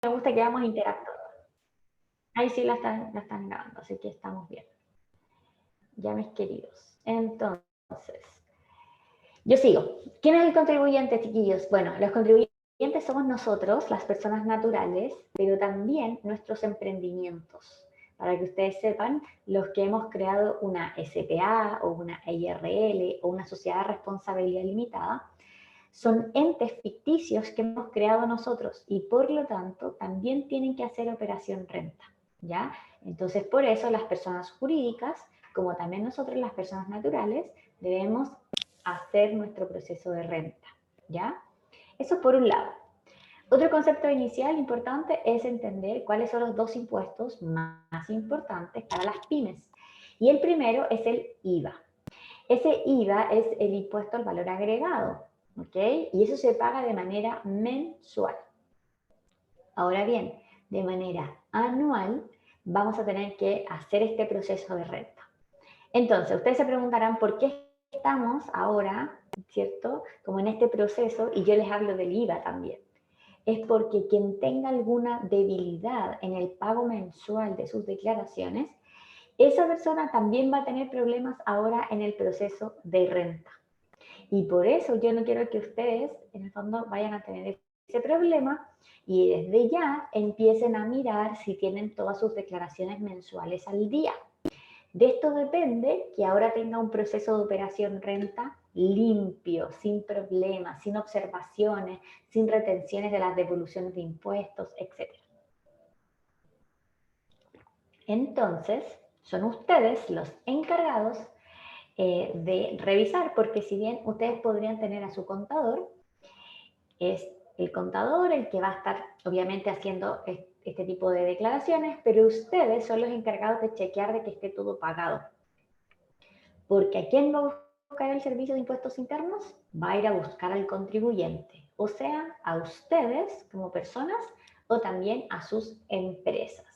me gusta que vamos interactuando. Ahí sí la están grabando, así que estamos bien. Ya, mis queridos. Entonces, yo sigo. ¿Quién es el contribuyente, chiquillos? Bueno, los contribuyentes somos nosotros, las personas naturales, pero también nuestros emprendimientos. Para que ustedes sepan, los que hemos creado una SPA o una IRL o una sociedad de responsabilidad limitada, son entes ficticios que hemos creado nosotros y por lo tanto también tienen que hacer operación renta, ¿ya? Entonces, por eso las personas jurídicas, como también nosotros las personas naturales, debemos hacer nuestro proceso de renta, ¿ya? Eso por un lado. Otro concepto inicial importante es entender cuáles son los dos impuestos más importantes para las pymes. Y el primero es el IVA. Ese IVA es el impuesto al valor agregado, ¿ok? Y eso se paga de manera mensual. Ahora bien, de manera anual vamos a tener que hacer este proceso de renta. Entonces, ustedes se preguntarán por qué estamos ahora, ¿cierto? Como en este proceso, y yo les hablo del IVA también. Es porque quien tenga alguna debilidad en el pago mensual de sus declaraciones, esa persona también va a tener problemas ahora en el proceso de renta. Y por eso yo no quiero que ustedes, en el fondo, vayan a tener ese problema y desde ya empiecen a mirar si tienen todas sus declaraciones mensuales al día. De esto depende que ahora tenga un proceso de operación renta limpio, sin problemas, sin observaciones, sin retenciones de las devoluciones de impuestos, etc. Entonces, son ustedes los encargados de revisar, porque si bien ustedes podrían tener a su contador, es el contador el que va a estar obviamente haciendo este tipo de declaraciones, pero ustedes son los encargados de chequear de que esté todo pagado. Porque ¿a quién va a buscar el servicio de impuestos internos? Va a ir a buscar al contribuyente, o sea, a ustedes como personas o también a sus empresas.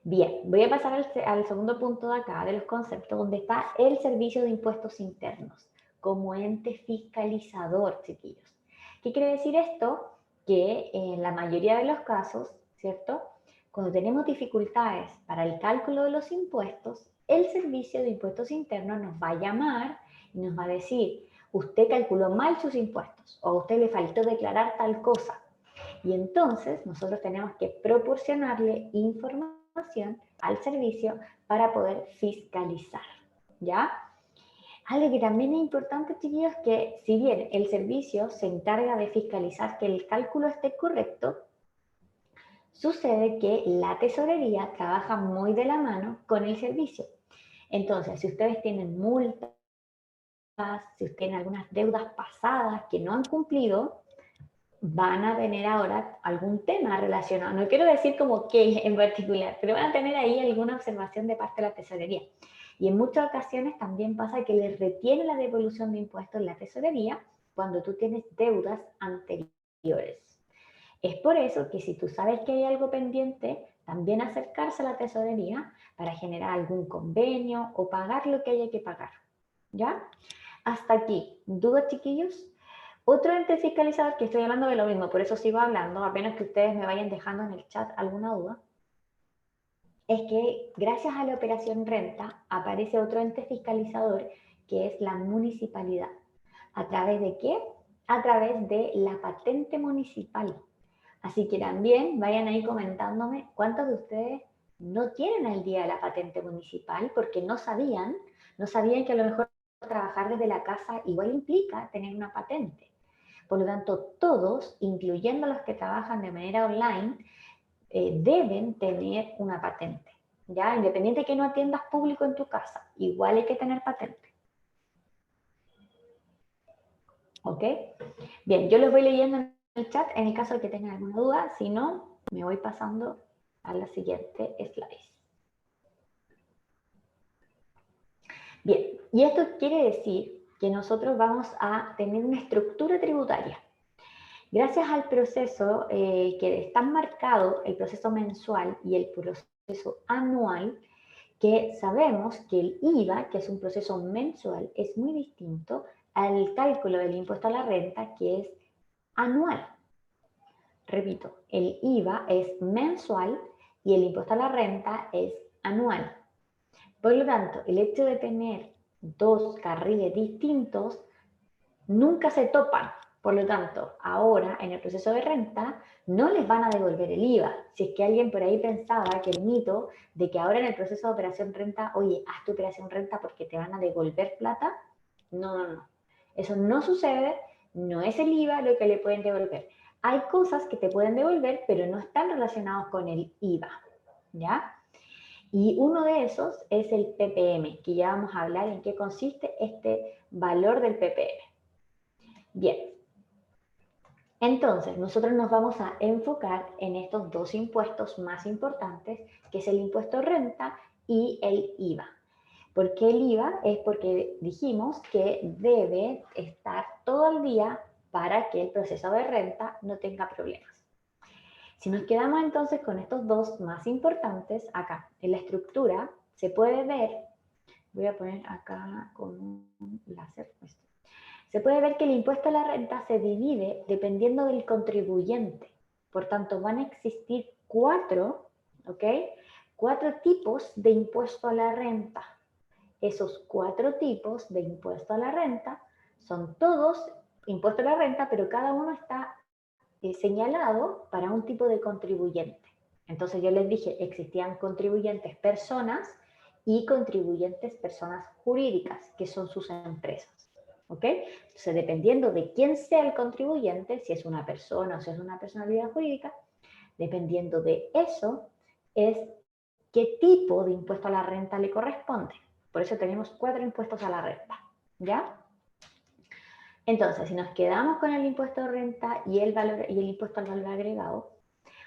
Bien, voy a pasar al segundo punto de acá, de los conceptos, donde está el servicio de impuestos internos, como ente fiscalizador, chiquillos. ¿Qué quiere decir esto? Que en la mayoría de los casos, ¿cierto? Cuando tenemos dificultades para el cálculo de los impuestos, el servicio de impuestos internos nos va a llamar y nos va a decir, usted calculó mal sus impuestos o a usted le faltó declarar tal cosa. Y entonces nosotros tenemos que proporcionarle información al servicio para poder fiscalizar, ¿ya? Algo que también es importante, chiquillos, que si bien el servicio se encarga de fiscalizar que el cálculo esté correcto, sucede que la tesorería trabaja muy de la mano con el servicio. Entonces, si ustedes tienen multas, si ustedes tienen algunas deudas pasadas que no han cumplido, van a tener ahora algún tema relacionado, no quiero decir como que en particular, pero van a tener ahí alguna observación de parte de la tesorería. Y en muchas ocasiones también pasa que les retiene la devolución de impuestos en la tesorería cuando tú tienes deudas anteriores. Es por eso que si tú sabes que hay algo pendiente, también acercarse a la tesorería para generar algún convenio o pagar lo que haya que pagar. ¿Ya? Hasta aquí. ¿Dudas, chiquillos? Otro ente fiscalizador, que estoy hablando de lo mismo, por eso sigo hablando, apenas que ustedes me vayan dejando en el chat alguna duda, es que gracias a la operación renta aparece otro ente fiscalizador que es la municipalidad. ¿A través de qué? A través de la patente municipal. Así que también vayan ahí comentándome cuántos de ustedes no tienen el día de la patente municipal porque no sabían que a lo mejor trabajar desde la casa igual implica tener una patente. Por lo tanto, todos, incluyendo los que trabajan de manera online, deben tener una patente. ¿Ya? Independiente de que no atiendas público en tu casa, igual hay que tener patente. ¿Ok? Bien, yo los voy leyendo en el chat en el caso de que tengan alguna duda. Si no, me voy pasando a la siguiente slide. Bien, y esto quiere decir que nosotros vamos a tener una estructura tributaria. Gracias al proceso que está marcado, el proceso mensual y el proceso anual, que sabemos que el IVA, que es un proceso mensual, es muy distinto al cálculo del impuesto a la renta, que es anual. repito, el IVA es mensual y el impuesto a la renta es anual. Por lo tanto, el hecho de tener dos carriles distintos nunca se topan. Por lo tanto, ahora en el proceso de renta no les van a devolver el IVA. Si es que alguien por ahí pensaba que el mito de que ahora en el proceso de operación renta, oye, haz tu operación renta porque te van a devolver plata, no. Eso no sucede, no es el IVA lo que le pueden devolver. Hay cosas que te pueden devolver, pero no están relacionadas con el IVA, ¿ya? Y uno de esos es el PPM, que ya vamos a hablar en qué consiste este valor del PPM. Bien, entonces nosotros nos vamos a enfocar en estos dos impuestos más importantes, que es el impuesto renta y el IVA. ¿Por qué el IVA? Es porque dijimos que debe estar todo el día para que el proceso de renta no tenga problemas. Si nos quedamos entonces con estos dos más importantes, acá en la estructura se puede ver, voy a poner acá con un láser esto. Se puede ver que el impuesto a la renta se divide dependiendo del contribuyente. Por tanto, van a existir cuatro tipos de impuesto a la renta. Esos cuatro tipos de impuesto a la renta son todos impuesto a la renta, pero cada uno está señalado para un tipo de contribuyente. Entonces yo les dije, existían contribuyentes personas y contribuyentes personas jurídicas, que son sus empresas. ¿Ok? Entonces, dependiendo de quién sea el contribuyente, si es una persona o si es una personalidad jurídica, dependiendo de eso, es qué tipo de impuesto a la renta le corresponde. Por eso tenemos 4 impuestos a la renta, ¿ya? Entonces, si nos quedamos con el impuesto de renta y el impuesto al valor agregado,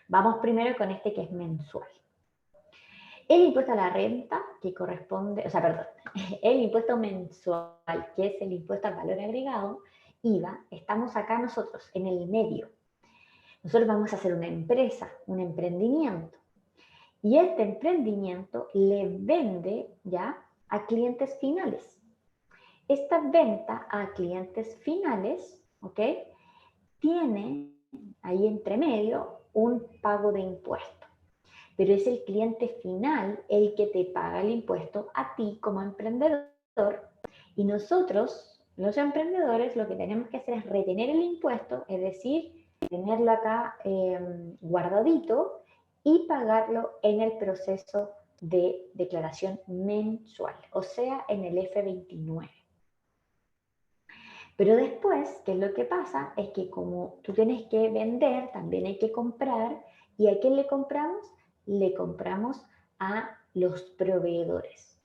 vamos primero con este que es mensual. El impuesto a la renta, que corresponde, el impuesto mensual, que es el impuesto al valor agregado, IVA, estamos acá nosotros, en el medio. Nosotros vamos a hacer una empresa, un emprendimiento. Y este emprendimiento le vende ya a clientes finales. Esta venta a clientes finales, ¿ok? Tiene ahí entre medio un pago de impuesto. Pero es el cliente final el que te paga el impuesto a ti como emprendedor. Y nosotros, los emprendedores, lo que tenemos que hacer es retener el impuesto, es decir, tenerlo acá guardadito y pagarlo en el proceso de declaración mensual, o sea, en el F29. Pero después, ¿qué es lo que pasa? Es que como tú tienes que vender, también hay que comprar. ¿Y a quién le compramos? Le compramos a los proveedores.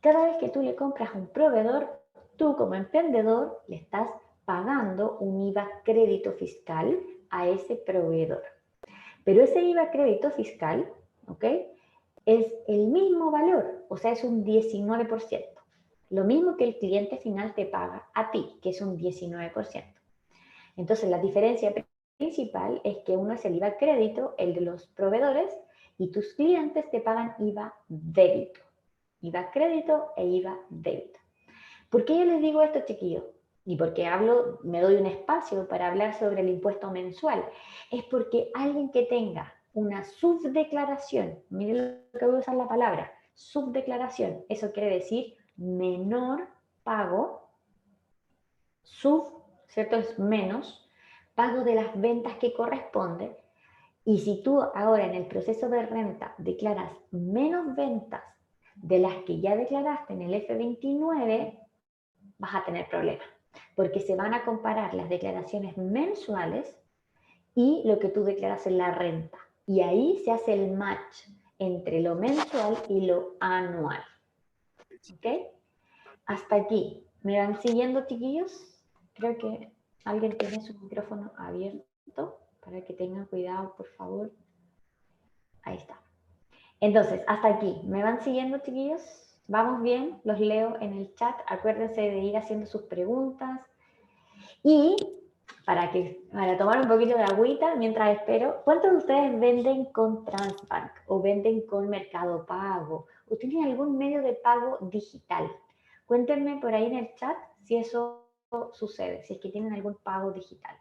Cada vez que tú le compras a un proveedor, tú como emprendedor le estás pagando un IVA crédito fiscal a ese proveedor. Pero ese IVA crédito fiscal, ¿ok? Es el mismo valor, o sea, es un 19%. Lo mismo que el cliente final te paga a ti, que es un 19%. Entonces, la diferencia principal es que uno es el IVA crédito, el de los proveedores, y tus clientes te pagan IVA débito. IVA crédito e IVA débito. ¿Por qué yo les digo esto, chiquillos? Y porque me doy un espacio para hablar sobre el impuesto mensual. Es porque alguien que tenga una subdeclaración, miren lo que voy a usar la palabra, subdeclaración, eso quiere decir menor pago, ¿cierto? Es menos, pago de las ventas que corresponde. Y si tú ahora en el proceso de renta declaras menos ventas de las que ya declaraste en el F29, vas a tener problemas, porque se van a comparar las declaraciones mensuales y lo que tú declaras en la renta. Y ahí se hace el match entre lo mensual y lo anual. ¿Ok? Hasta aquí. ¿Me van siguiendo, chiquillos? Creo que alguien tiene su micrófono abierto para que tengan cuidado, por favor. Ahí está. Entonces, hasta aquí. ¿Me van siguiendo, chiquillos? ¿Vamos bien? Los leo en el chat. Acuérdense de ir haciendo sus preguntas. Y para tomar un poquito de agüita mientras espero, ¿cuántos de ustedes venden con Transbank o venden con Mercado Pago o tienen algún medio de pago digital? Cuéntenme por ahí en el chat si eso sucede, si es que tienen algún pago digital.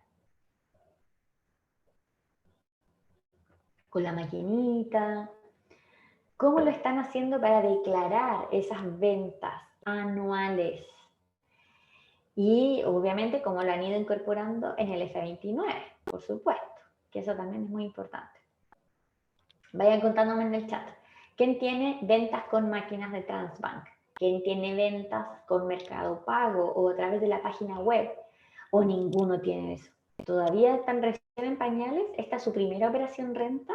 con la maquinita. ¿Cómo lo están haciendo para declarar esas ventas anuales? Y obviamente cómo lo han ido incorporando en el F29, por supuesto, que eso también es muy importante. Vayan contándome en el chat. ¿Quién tiene ventas con máquinas de Transbank? ¿Quién tiene ventas con Mercado Pago o a través de la página web? ¿O ninguno tiene eso? ¿Todavía están recién en pañales? ¿Esta es su primera operación renta?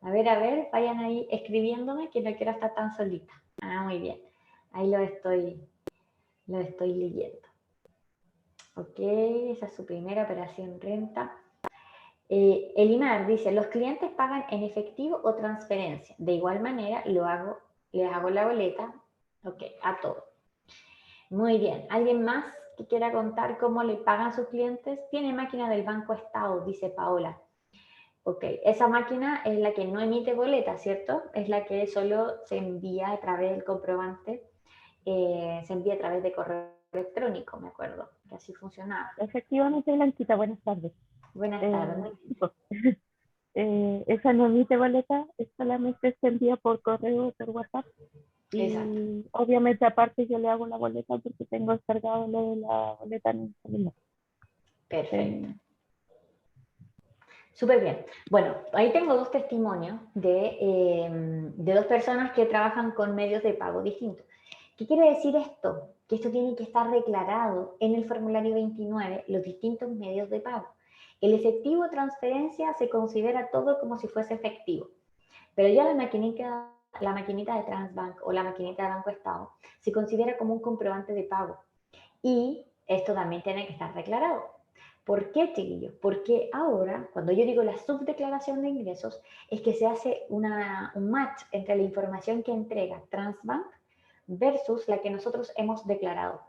A ver, vayan ahí escribiéndome que no quiero estar tan solita. Ah, muy bien. Ahí lo estoy leyendo. Ok, esa es su primera operación renta. Elimar dice, los clientes pagan en efectivo o transferencia. De igual manera, les hago la boleta, ok, a todo. Muy bien. ¿Alguien más que quiera contar cómo le pagan a sus clientes? Tiene máquina del Banco Estado, dice Paola. Ok, esa máquina es la que no emite boleta, ¿cierto? Es la que solo se envía a través del comprobante, se envía a través de correo electrónico, me acuerdo, que así funcionaba. Efectivamente, Blanquita, buenas tardes. Buenas tardes. Esa no emite boleta, es solamente se envía por correo o por WhatsApp. Y Exacto. obviamente aparte yo le hago la boleta porque tengo descargado lo de la boleta en el celular. Perfecto. Súper bien. Bueno, ahí tengo dos testimonios de dos personas que trabajan con medios de pago distintos. ¿Qué quiere decir esto? Que esto tiene que estar declarado en el formulario 29, los distintos medios de pago. El efectivo transferencia se considera todo como si fuese efectivo, pero ya la maquinita de Transbank o la maquinita de Banco Estado se considera como un comprobante de pago. Y esto también tiene que estar declarado. ¿Por qué, chiquillos? Porque ahora, cuando yo digo la subdeclaración de ingresos, es que se hace un match entre la información que entrega Transbank versus la que nosotros hemos declarado.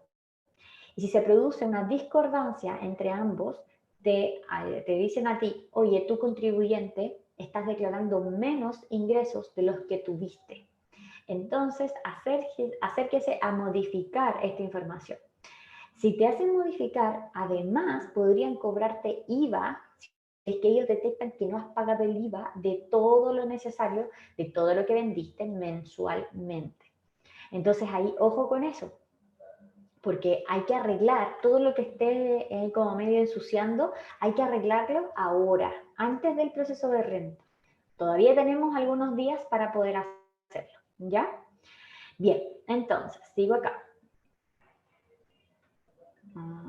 Y si se produce una discordancia entre ambos, te dicen a ti, oye, tú contribuyente, estás declarando menos ingresos de los que tuviste. Entonces, acérquese a modificar esta información. Si te hacen modificar, además podrían cobrarte IVA si es que ellos detectan que no has pagado el IVA de todo lo necesario, de todo lo que vendiste mensualmente. Entonces ahí, ojo con eso, porque hay que arreglar todo lo que esté como medio ensuciando, hay que arreglarlo ahora, antes del proceso de renta. Todavía tenemos algunos días para poder hacerlo, ¿ya? Bien, entonces, sigo acá.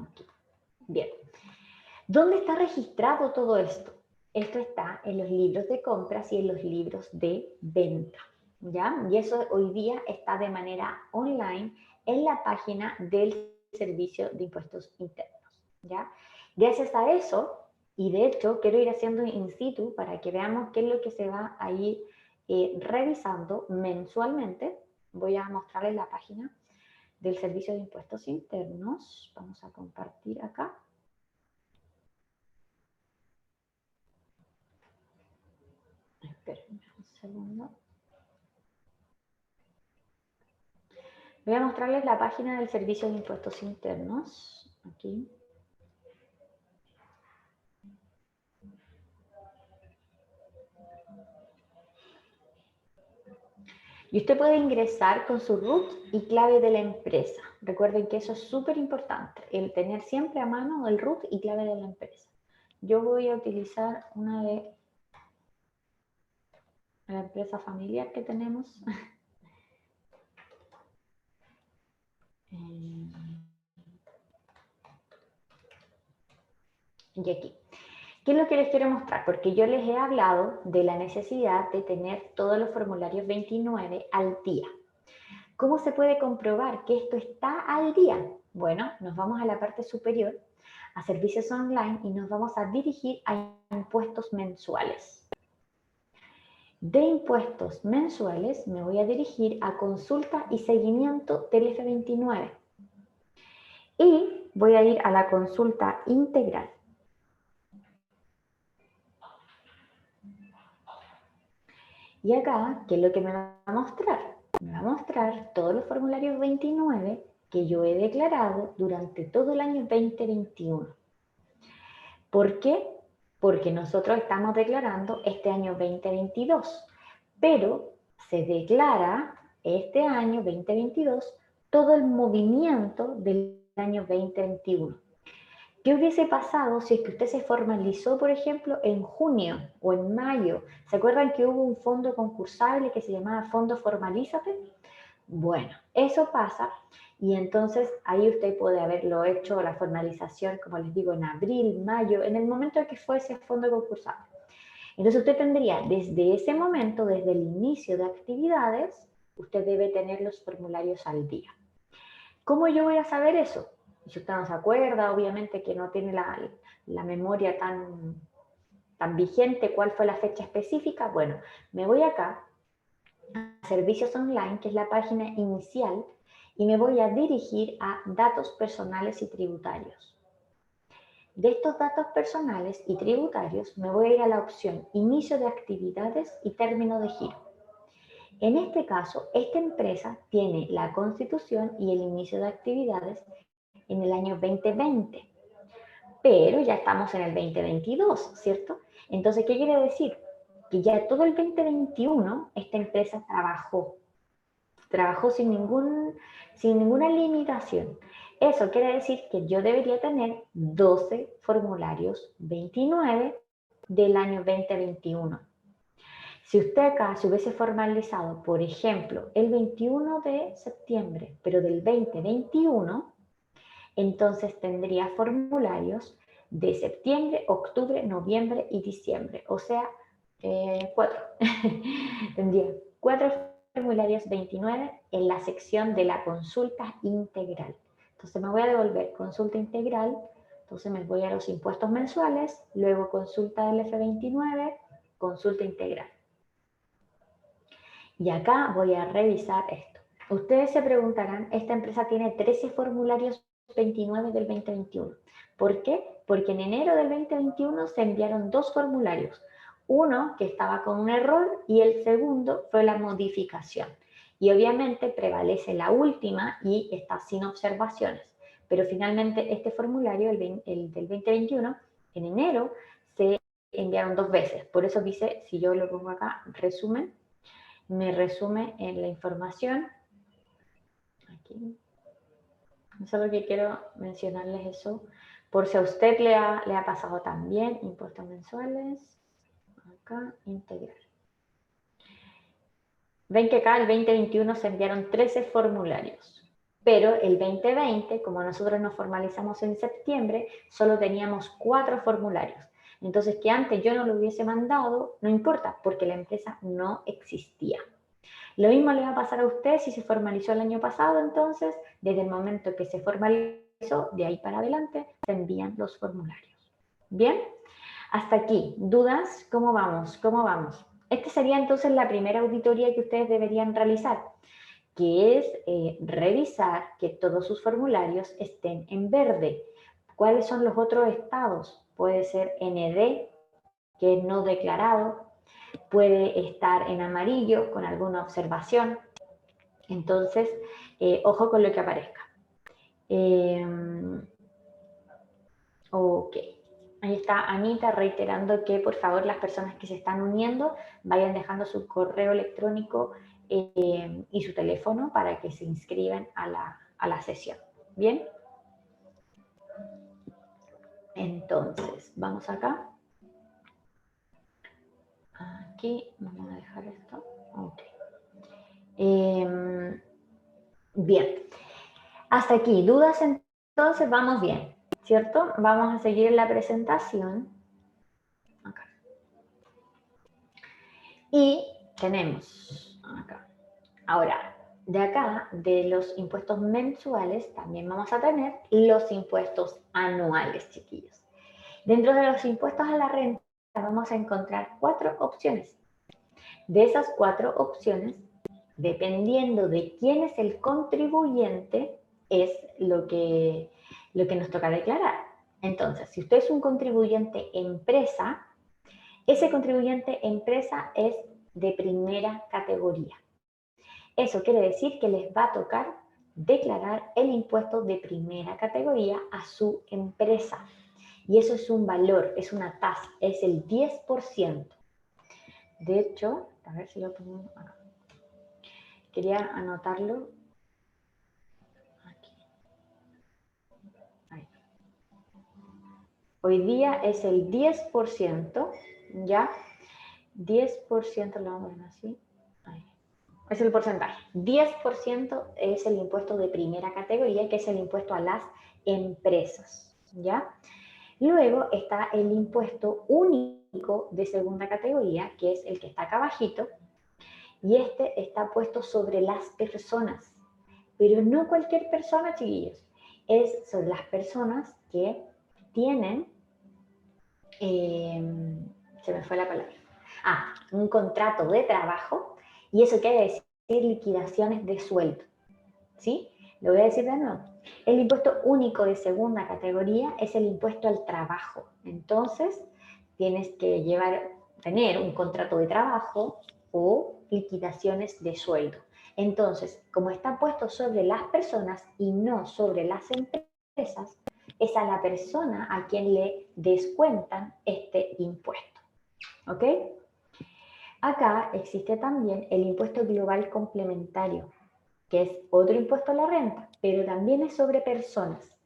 Aquí. Bien. ¿Dónde está registrado todo esto? Esto está en los libros de compras y en los libros de venta, ¿ya? Y eso hoy día está de manera online en la página del Servicio de Impuestos Internos, ¿ya? Gracias a eso, y de hecho quiero ir haciendo in situ para que veamos qué es lo que se va a ir revisando mensualmente. Voy a mostrarles la página del Servicio de Impuestos Internos. Vamos a compartir acá. Espérenme un segundo. Voy a mostrarles la página del Servicio de Impuestos Internos. Aquí. Y usted puede ingresar con su root y clave de la empresa. Recuerden que eso es súper importante, el tener siempre a mano el root y clave de la empresa. Yo voy a utilizar una de la empresa familiar que tenemos. Y aquí. ¿Qué es lo que les quiero mostrar? Porque yo les he hablado de la necesidad de tener todos los formularios 29 al día. ¿Cómo se puede comprobar que esto está al día? Bueno, nos vamos a la parte superior, a servicios online, y nos vamos a dirigir a impuestos mensuales. De impuestos mensuales me voy a dirigir a consulta y seguimiento del F29. Y voy a ir a la consulta integral. Y acá, ¿qué es lo que me va a mostrar? Me va a mostrar todos los formularios 29 que yo he declarado durante todo el año 2021. ¿Por qué? porque nosotros estamos declarando este año 2022, pero se declara este año 2022 todo el movimiento del año 2021. ¿Qué hubiese pasado si es que usted se formalizó, por ejemplo, en junio o en mayo? ¿Se acuerdan que hubo un fondo concursable que se llamaba Fondo Formalízate? Bueno, eso pasa y entonces ahí usted puede haberlo hecho, la formalización, como les digo, en abril, mayo, en el momento en que fue ese fondo concursable. Entonces usted tendría desde ese momento, desde el inicio de actividades, usted debe tener los formularios al día. ¿Cómo yo voy a saber eso? Si usted no se acuerda, obviamente que no tiene la memoria tan vigente, cuál fue la fecha específica, bueno, me voy acá a Servicios Online, que es la página inicial, y me voy a dirigir a Datos Personales y Tributarios. De estos datos personales y tributarios me voy a ir a la opción Inicio de actividades y término de giro. En este caso, esta empresa tiene la constitución y el inicio de actividades en el año 2020, pero ya estamos en el 2022, ¿cierto? Entonces, ¿qué quiere decir? Que ya todo el 2021 esta empresa trabajó sin ninguna limitación. Eso quiere decir que yo debería tener 12 formularios 29 del año 2021. Si usted acá se hubiese formalizado, por ejemplo, el 21 de septiembre, pero del 2021, entonces tendría formularios de septiembre, octubre, noviembre y diciembre. O sea, 4. Tendría 4 formularios 29 en la sección de la consulta integral. Entonces me voy a devolver consulta integral, entonces me voy a los impuestos mensuales, luego consulta del F29, consulta integral. Y acá voy a revisar esto. Ustedes se preguntarán, esta empresa tiene 13 formularios 29 del 2021. ¿Por qué? Porque en enero del 2021 se enviaron 2 formularios. Uno que estaba con un error y el segundo fue la modificación. Y obviamente prevalece la última y está sin observaciones. Pero finalmente este formulario, el del 2021, en enero se enviaron 2 veces. Por eso dice, si yo lo pongo acá, resumen, me resume en la información. Aquí. Solo que quiero mencionarles eso, por si a usted le ha pasado también, impuestos mensuales, acá, integral. Ven que acá el 2021 se enviaron 13 formularios, pero el 2020, como nosotros nos formalizamos en septiembre, solo teníamos 4 formularios. Entonces, que antes yo no lo hubiese mandado, no importa, porque la empresa no existía. Lo mismo le va a pasar a usted si se formalizó el año pasado, entonces, desde el momento que se formalizó, de ahí para adelante, se envían los formularios. ¿Bien? Hasta aquí, ¿dudas? ¿Cómo vamos? ¿Cómo vamos? Esta sería entonces la primera auditoría que ustedes deberían realizar, que es revisar que todos sus formularios estén en verde. ¿Cuáles son los otros estados? Puede ser ND, que es no declarado, puede estar en amarillo con alguna observación. Entonces, ojo con lo que aparezca. Ok. Ahí está Anita reiterando que por favor las personas que se están uniendo vayan dejando su correo electrónico y su teléfono para que se inscriban a la sesión. ¿Bien? Entonces, vamos acá. Aquí, vamos a dejar esto. Ok. Bien. Hasta aquí, ¿dudas? Entonces vamos bien, ¿cierto? Vamos a seguir la presentación. Acá. Y tenemos acá. Ahora, de acá, de los impuestos mensuales, también vamos a tener los impuestos anuales, chiquillos. Dentro de los impuestos a la renta vamos a encontrar 4 opciones. De esas 4 opciones, dependiendo de quién es el contribuyente, es lo que nos toca declarar. Entonces, si usted es un contribuyente empresa, ese contribuyente empresa es de primera categoría. Eso quiere decir que les va a tocar declarar el impuesto de primera categoría a su empresa. Y eso es un valor, es una tasa, es el 10%. De hecho, a ver si lo pongo acá. Quería anotarlo. Aquí. Ahí. Hoy día es el 10%, ¿ya? 10% lo vamos a poner así. Ahí. Es el porcentaje. 10% es el impuesto de primera categoría, que es el impuesto a las empresas, ¿ya? Luego está el impuesto único de segunda categoría, que es el que está acá abajito, y este está puesto sobre las personas, pero no cualquier persona, chiquillos, es sobre las personas que tienen, se me fue la palabra, un contrato de trabajo, y eso quiere decir liquidaciones de sueldo, ¿sí? Lo voy a decir de nuevo. El impuesto único de segunda categoría es el impuesto al trabajo. Entonces, tienes que tener un contrato de trabajo o liquidaciones de sueldo. Entonces, como está puesto sobre las personas y no sobre las empresas, es a la persona a quien le descuentan este impuesto. ¿Ok? Acá existe también el impuesto global complementario, que es otro impuesto a la renta, pero también es sobre personas.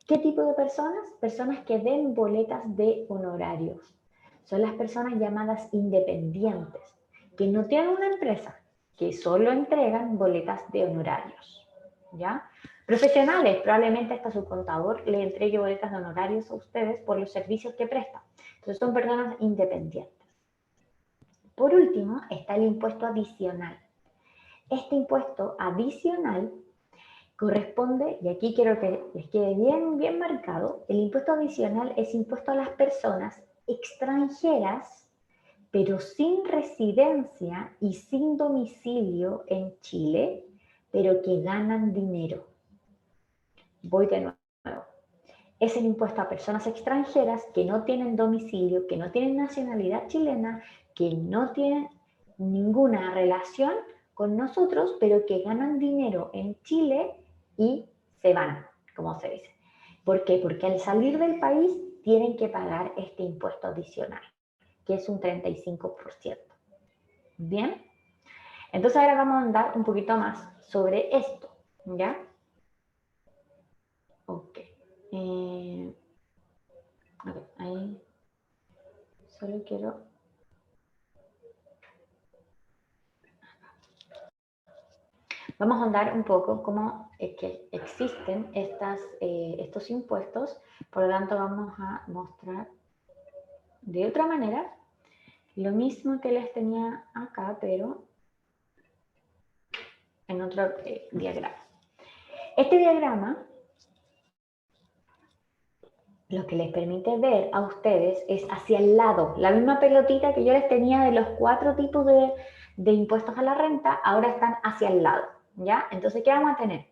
¿Qué tipo de personas? Personas que den boletas de honorarios. Son las personas llamadas independientes, que no tienen una empresa, que solo entregan boletas de honorarios. ¿Ya? Profesionales, probablemente hasta su contador le entregue boletas de honorarios a ustedes por los servicios que prestan. Entonces son personas independientes. Por último, está el impuesto adicional. Este impuesto adicional corresponde, y aquí quiero que les quede bien marcado, el impuesto adicional es impuesto a las personas extranjeras, pero sin residencia y sin domicilio en Chile, pero que ganan dinero. Voy de nuevo. Es el impuesto a personas extranjeras que no tienen domicilio, que no tienen nacionalidad chilena, que no tienen ninguna relación con nosotros, pero que ganan dinero en Chile y se van, como se dice. ¿Por qué? Porque al salir del país tienen que pagar este impuesto adicional, que es un 35%. ¿Bien? Entonces ahora vamos a andar un poquito más sobre esto, ¿ya? Ok. Ahí solo quiero... Vamos a andar un poco cómo es que existen estos impuestos, por lo tanto vamos a mostrar de otra manera lo mismo que les tenía acá, pero en otro diagrama. Este diagrama lo que les permite ver a ustedes es hacia el lado, la misma pelotita que yo les tenía de los 4 tipos de impuestos a la renta, ahora están hacia el lado, ¿ya? Entonces, ¿qué vamos a tener?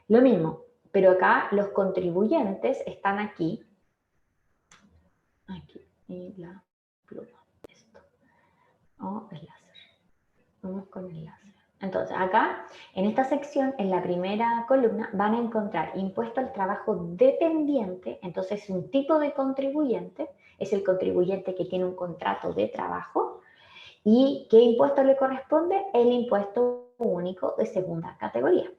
Lo mismo, pero acá los contribuyentes están aquí, y la pluma, esto, o el láser. Vamos con el láser. Entonces, acá, en esta sección, en la primera columna, van a encontrar impuesto al trabajo dependiente, entonces es un tipo de contribuyente, es el contribuyente que tiene un contrato de trabajo. ¿Y qué impuesto le corresponde? El impuesto único de segunda categoría.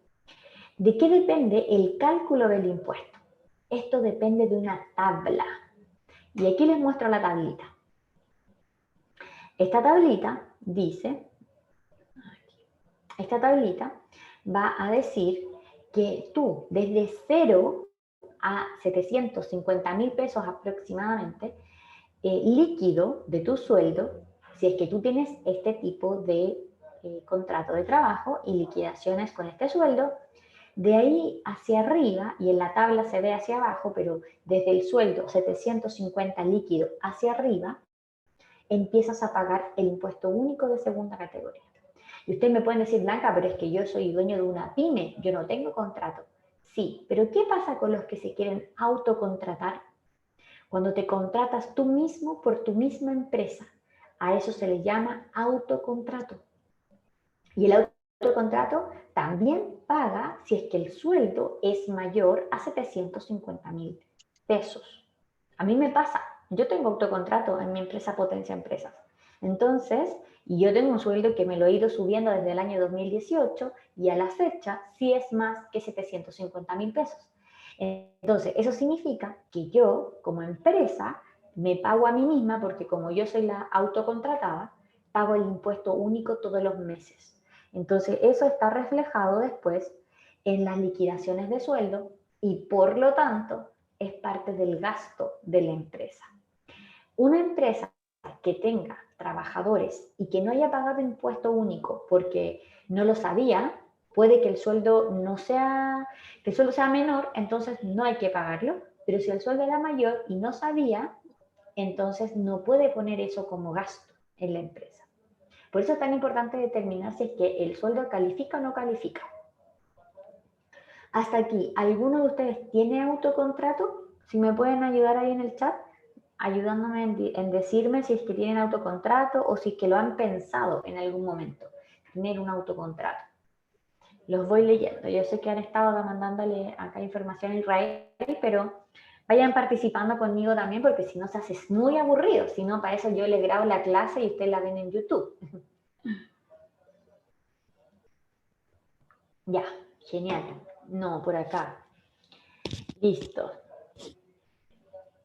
¿De qué depende el cálculo del impuesto? Esto depende de una tabla. Y aquí les muestro la tablita. Esta tablita dice... Esta tablita va a decir que tú, desde 0 a 750.000 pesos aproximadamente, líquido de tu sueldo, si es que tú tienes este tipo de contrato de trabajo y liquidaciones con este sueldo, de ahí hacia arriba, y en la tabla se ve hacia abajo, pero desde el sueldo 750 líquido hacia arriba, empiezas a pagar el impuesto único de segunda categoría. Y ustedes me pueden decir, Blanca, pero es que yo soy dueño de una pyme, yo no tengo contrato. Sí, pero ¿qué pasa con los que se quieren autocontratar? Cuando te contratas tú mismo por tu misma empresa, a eso se le llama autocontrato. Y el autocontrato también paga si es que el sueldo es mayor a 750.000 pesos A mí me pasa, yo tengo autocontrato en mi empresa Potencia Empresas. Entonces, y yo tengo un sueldo que me lo he ido subiendo desde el año 2018 y a la fecha sí es más que 750.000 pesos. Entonces, eso significa que yo, como empresa, me pago a mí misma, porque como yo soy la autocontratada, pago el impuesto único todos los meses. Entonces, eso está reflejado después en las liquidaciones de sueldo y por lo tanto es parte del gasto de la empresa. Una empresa que tenga trabajadores y que no haya pagado impuesto único porque no lo sabía, puede que el sueldo no sea, que el sueldo sea menor, entonces no hay que pagarlo, pero si el sueldo era mayor y no sabía, entonces no puede poner eso como gasto en la empresa. Por eso es tan importante determinar si es que el sueldo califica o no califica. Hasta aquí, ¿alguno de ustedes tiene autocontrato? Si me pueden ayudar ahí en el chat, ayudándome en decirme si es que tienen autocontrato o si es que lo han pensado en algún momento, tener un autocontrato. Los voy leyendo. Yo sé que han estado mandándole acá información a Israel, pero vayan participando conmigo también, porque si no se hace muy aburrido. Si no, para eso yo les grabo la clase y ustedes la ven en YouTube. Ya, genial. No, por acá. Listo.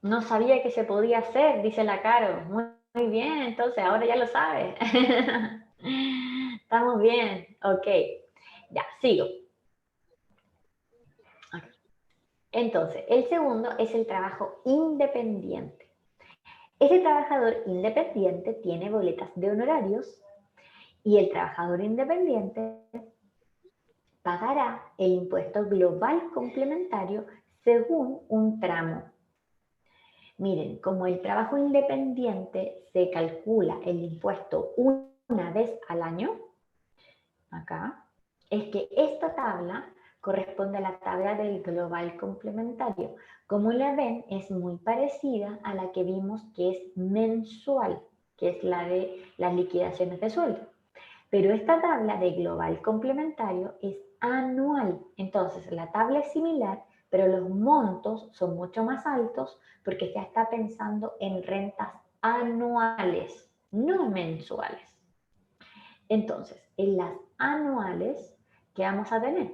No sabía que se podía hacer, dice la Caro. Muy bien, entonces ahora ya lo sabes. Estamos bien, ok. Ya, sigo. Entonces, el segundo es el trabajo independiente. Ese trabajador independiente tiene boletas de honorarios y el trabajador independiente pagará el impuesto global complementario según un tramo. Miren, como el trabajo independiente se calcula el impuesto una vez al año, acá, es que esta tabla corresponde a la tabla del global complementario. Como la ven, es muy parecida a la que vimos que es mensual, que es la de las liquidaciones de sueldo. Pero esta tabla de global complementario es anual. Entonces, la tabla es similar, pero los montos son mucho más altos porque ya está pensando en rentas anuales, no mensuales. Entonces, en las anuales, ¿qué vamos a tener?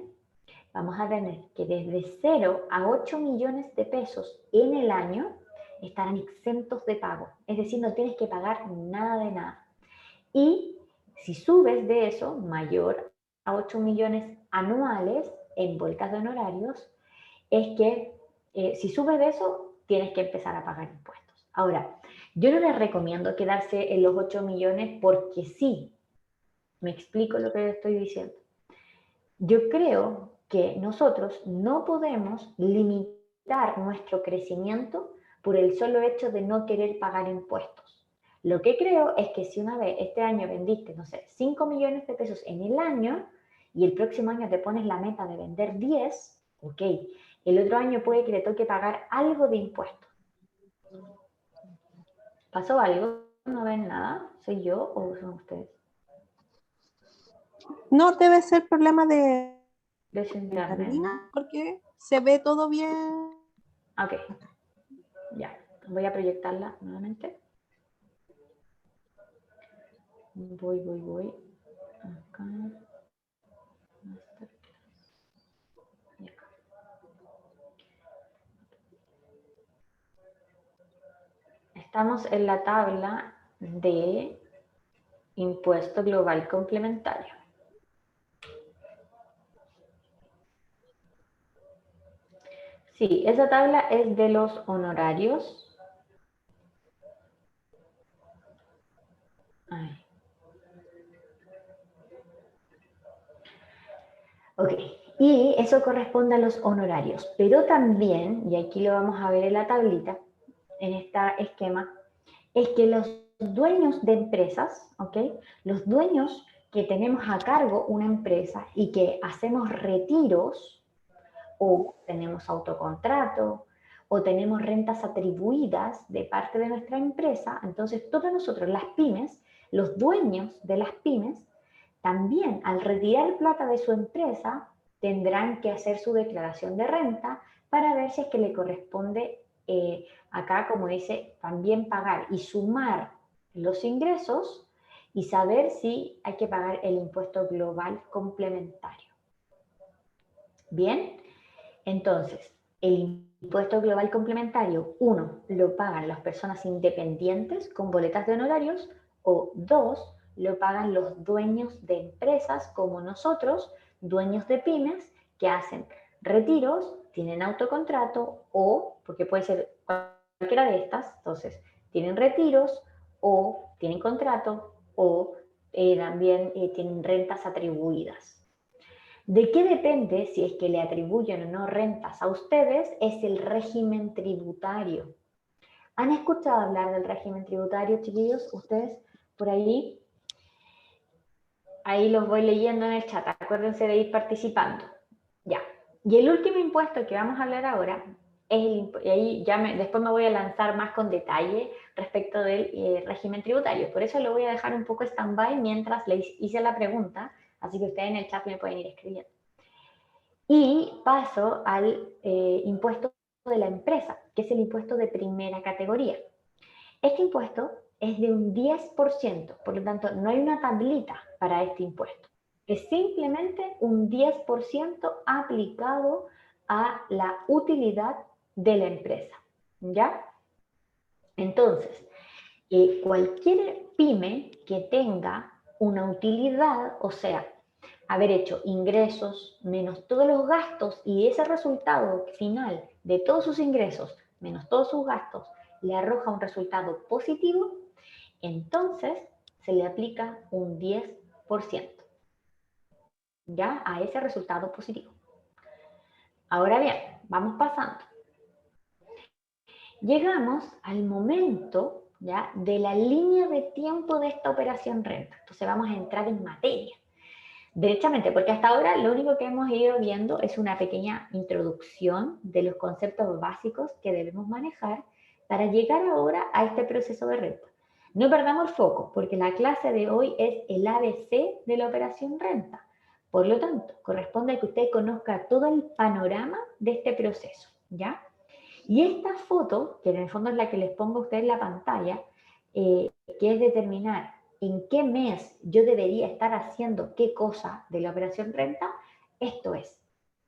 Vamos a tener que desde 0 a 8 millones de pesos en el año estarán exentos de pago. Es decir, no tienes que pagar nada de nada. Y si subes de eso, mayor a 8 millones anuales en bolsas de honorarios, es que si subes de eso, tienes que empezar a pagar impuestos. Ahora, yo no les recomiendo quedarse en los 8 millones porque sí. Me explico lo que estoy diciendo. Yo creo que nosotros no podemos limitar nuestro crecimiento por el solo hecho de no querer pagar impuestos. Lo que creo es que si una vez este año vendiste, no sé, 5 millones de pesos en el año y el próximo año te pones la meta de vender 10, ok, el otro año puede que le toque pagar algo de impuestos. ¿Pasó algo? ¿No ven nada? ¿Soy yo o son ustedes? No debe ser problema de De su internet, Carolina, ¿no? porque se ve todo bien. Ok, ya. Voy a proyectarla nuevamente. Voy. Acá. Y acá. Estamos en la tabla de impuesto global complementario. Sí, esa tabla es de los honorarios. Ay. Ok, y eso corresponde a los honorarios, pero también, y aquí lo vamos a ver en la tablita, en este esquema, es que los dueños de empresas, ¿ok? Los dueños que tenemos a cargo una empresa y que hacemos retiros o tenemos autocontrato o tenemos rentas atribuidas de parte de nuestra empresa, entonces todos nosotros, las pymes, los dueños de las pymes, también al retirar plata de su empresa, tendrán que hacer su declaración de renta para ver si es que le corresponde acá, como dice, también pagar y sumar los ingresos y saber si hay que pagar el impuesto global complementario. Bien, entonces, el impuesto global complementario, 1, lo pagan las personas independientes con boletas de honorarios, o 2, lo pagan los dueños de empresas como nosotros, dueños de pymes, que hacen retiros, tienen autocontrato, o, porque puede ser cualquiera de estas, entonces, tienen retiros, o tienen contrato, o también tienen rentas atribuidas. ¿De qué depende si es que le atribuyen o no rentas a ustedes? Es el régimen tributario. ¿Han escuchado hablar del régimen tributario, chiquillos? Ustedes por ahí, ahí los voy leyendo en el chat. Acuérdense de ir participando. Ya. Y el último impuesto que vamos a hablar ahora es y ahí ya después me voy a lanzar más con detalle respecto del régimen tributario. Por eso lo voy a dejar un poco stand-by mientras les hice la pregunta, así que ustedes en el chat me pueden ir escribiendo. Y paso al impuesto de la empresa, que es el impuesto de primera categoría. Este impuesto es de un 10%, por lo tanto no hay una tablita para este impuesto. Es simplemente un 10% aplicado a la utilidad de la empresa. ¿Ya? Entonces, cualquier pyme que tenga una utilidad, o sea, haber hecho ingresos menos todos los gastos y ese resultado final de todos sus ingresos menos todos sus gastos le arroja un resultado positivo, entonces se le aplica un 10%, ya a ese resultado positivo. Ahora bien, vamos pasando. Llegamos al momento ya de la línea de tiempo de esta operación renta. Entonces vamos a entrar en materia. Derechamente, porque hasta ahora lo único que hemos ido viendo es una pequeña introducción de los conceptos básicos que debemos manejar para llegar ahora a este proceso de renta. No perdamos el foco, porque la clase de hoy es el ABC de la operación renta. Por lo tanto, corresponde a que usted conozca todo el panorama de este proceso, ¿ya? Y esta foto, que en el fondo es la que les pongo a ustedes en la pantalla, que es determinar en qué mes yo debería estar haciendo qué cosa de la operación renta, esto es,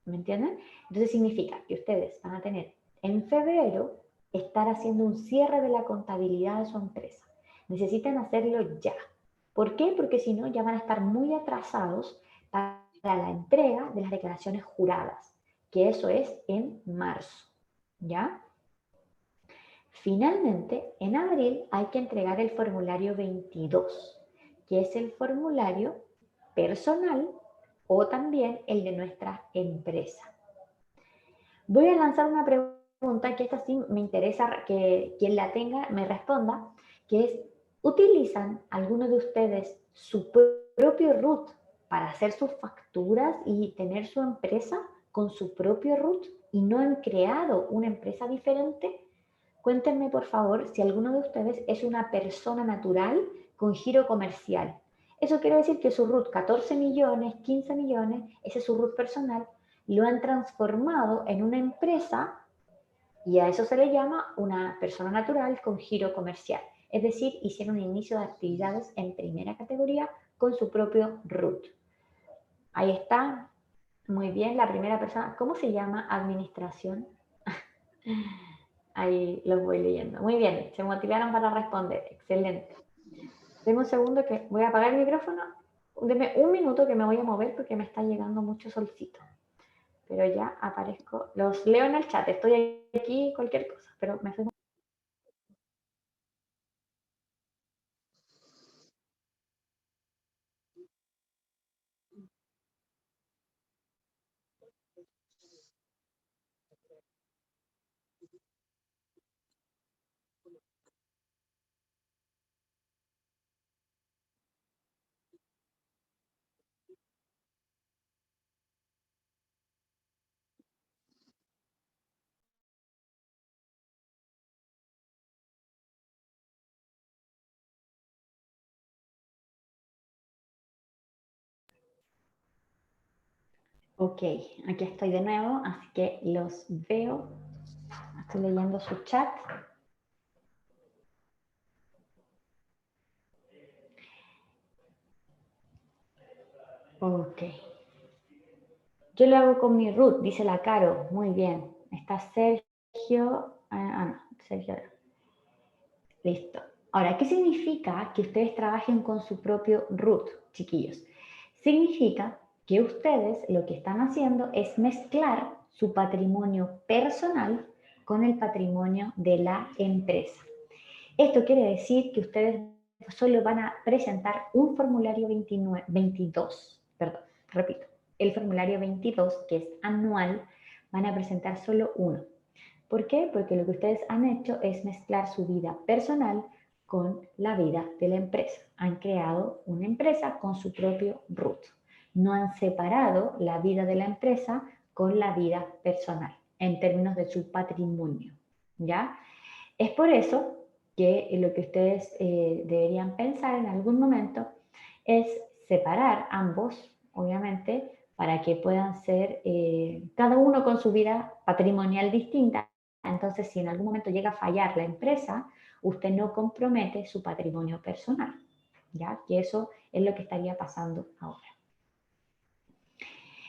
¿me entienden? Entonces significa que ustedes van a tener en febrero estar haciendo un cierre de la contabilidad de su empresa. Necesitan hacerlo ya. ¿Por qué? Porque si no ya van a estar muy atrasados para la entrega de las declaraciones juradas, que eso es en marzo, ¿ya? Finalmente, en abril hay que entregar el formulario 22, que es el formulario personal o también el de nuestra empresa. Voy a lanzar una pregunta que esta sí me interesa que quien la tenga me responda, que es, ¿utilizan algunos de ustedes su propio RUT para hacer sus facturas y tener su empresa con su propio RUT y no han creado una empresa diferente? Cuéntenme, por favor, si alguno de ustedes es una persona natural con giro comercial. Eso quiere decir que su RUT 14 millones, 15 millones, ese es su RUT personal, lo han transformado en una empresa y a eso se le llama una persona natural con giro comercial. Es decir, hicieron un inicio de actividades en primera categoría con su propio RUT. Ahí está, muy bien, la primera persona. ¿Cómo se llama? Administración. Ahí los voy leyendo. Muy bien, se motivaron para responder. Excelente. Denme un segundo que voy a apagar el micrófono. Denme un minuto que me voy a mover porque me está llegando mucho solcito. Pero ya aparezco. Los leo en el chat. Estoy aquí, cualquier cosa. Pero me fui. Ok, aquí estoy de nuevo, así que los veo. Estoy leyendo su chat. Ok. Yo lo hago con mi root, dice la Caro. Muy bien. Está Sergio. No, Sergio. Listo. Ahora, ¿qué significa que ustedes trabajen con su propio root, chiquillos? Significa que ustedes lo que están haciendo es mezclar su patrimonio personal con el patrimonio de la empresa. Esto quiere decir que ustedes solo van a presentar un formulario 22, perdón, repito, el formulario 22, que es anual, van a presentar solo uno. ¿Por qué? Porque lo que ustedes han hecho es mezclar su vida personal con la vida de la empresa. Han creado una empresa con su propio root. No han separado la vida de la empresa con la vida personal en términos de su patrimonio, ¿ya? Es por eso que lo que ustedes deberían pensar en algún momento es separar ambos, obviamente, para que puedan ser cada uno con su vida patrimonial distinta. Entonces, si en algún momento llega a fallar la empresa, usted no compromete su patrimonio personal, ¿ya? Que eso es lo que estaría pasando ahora.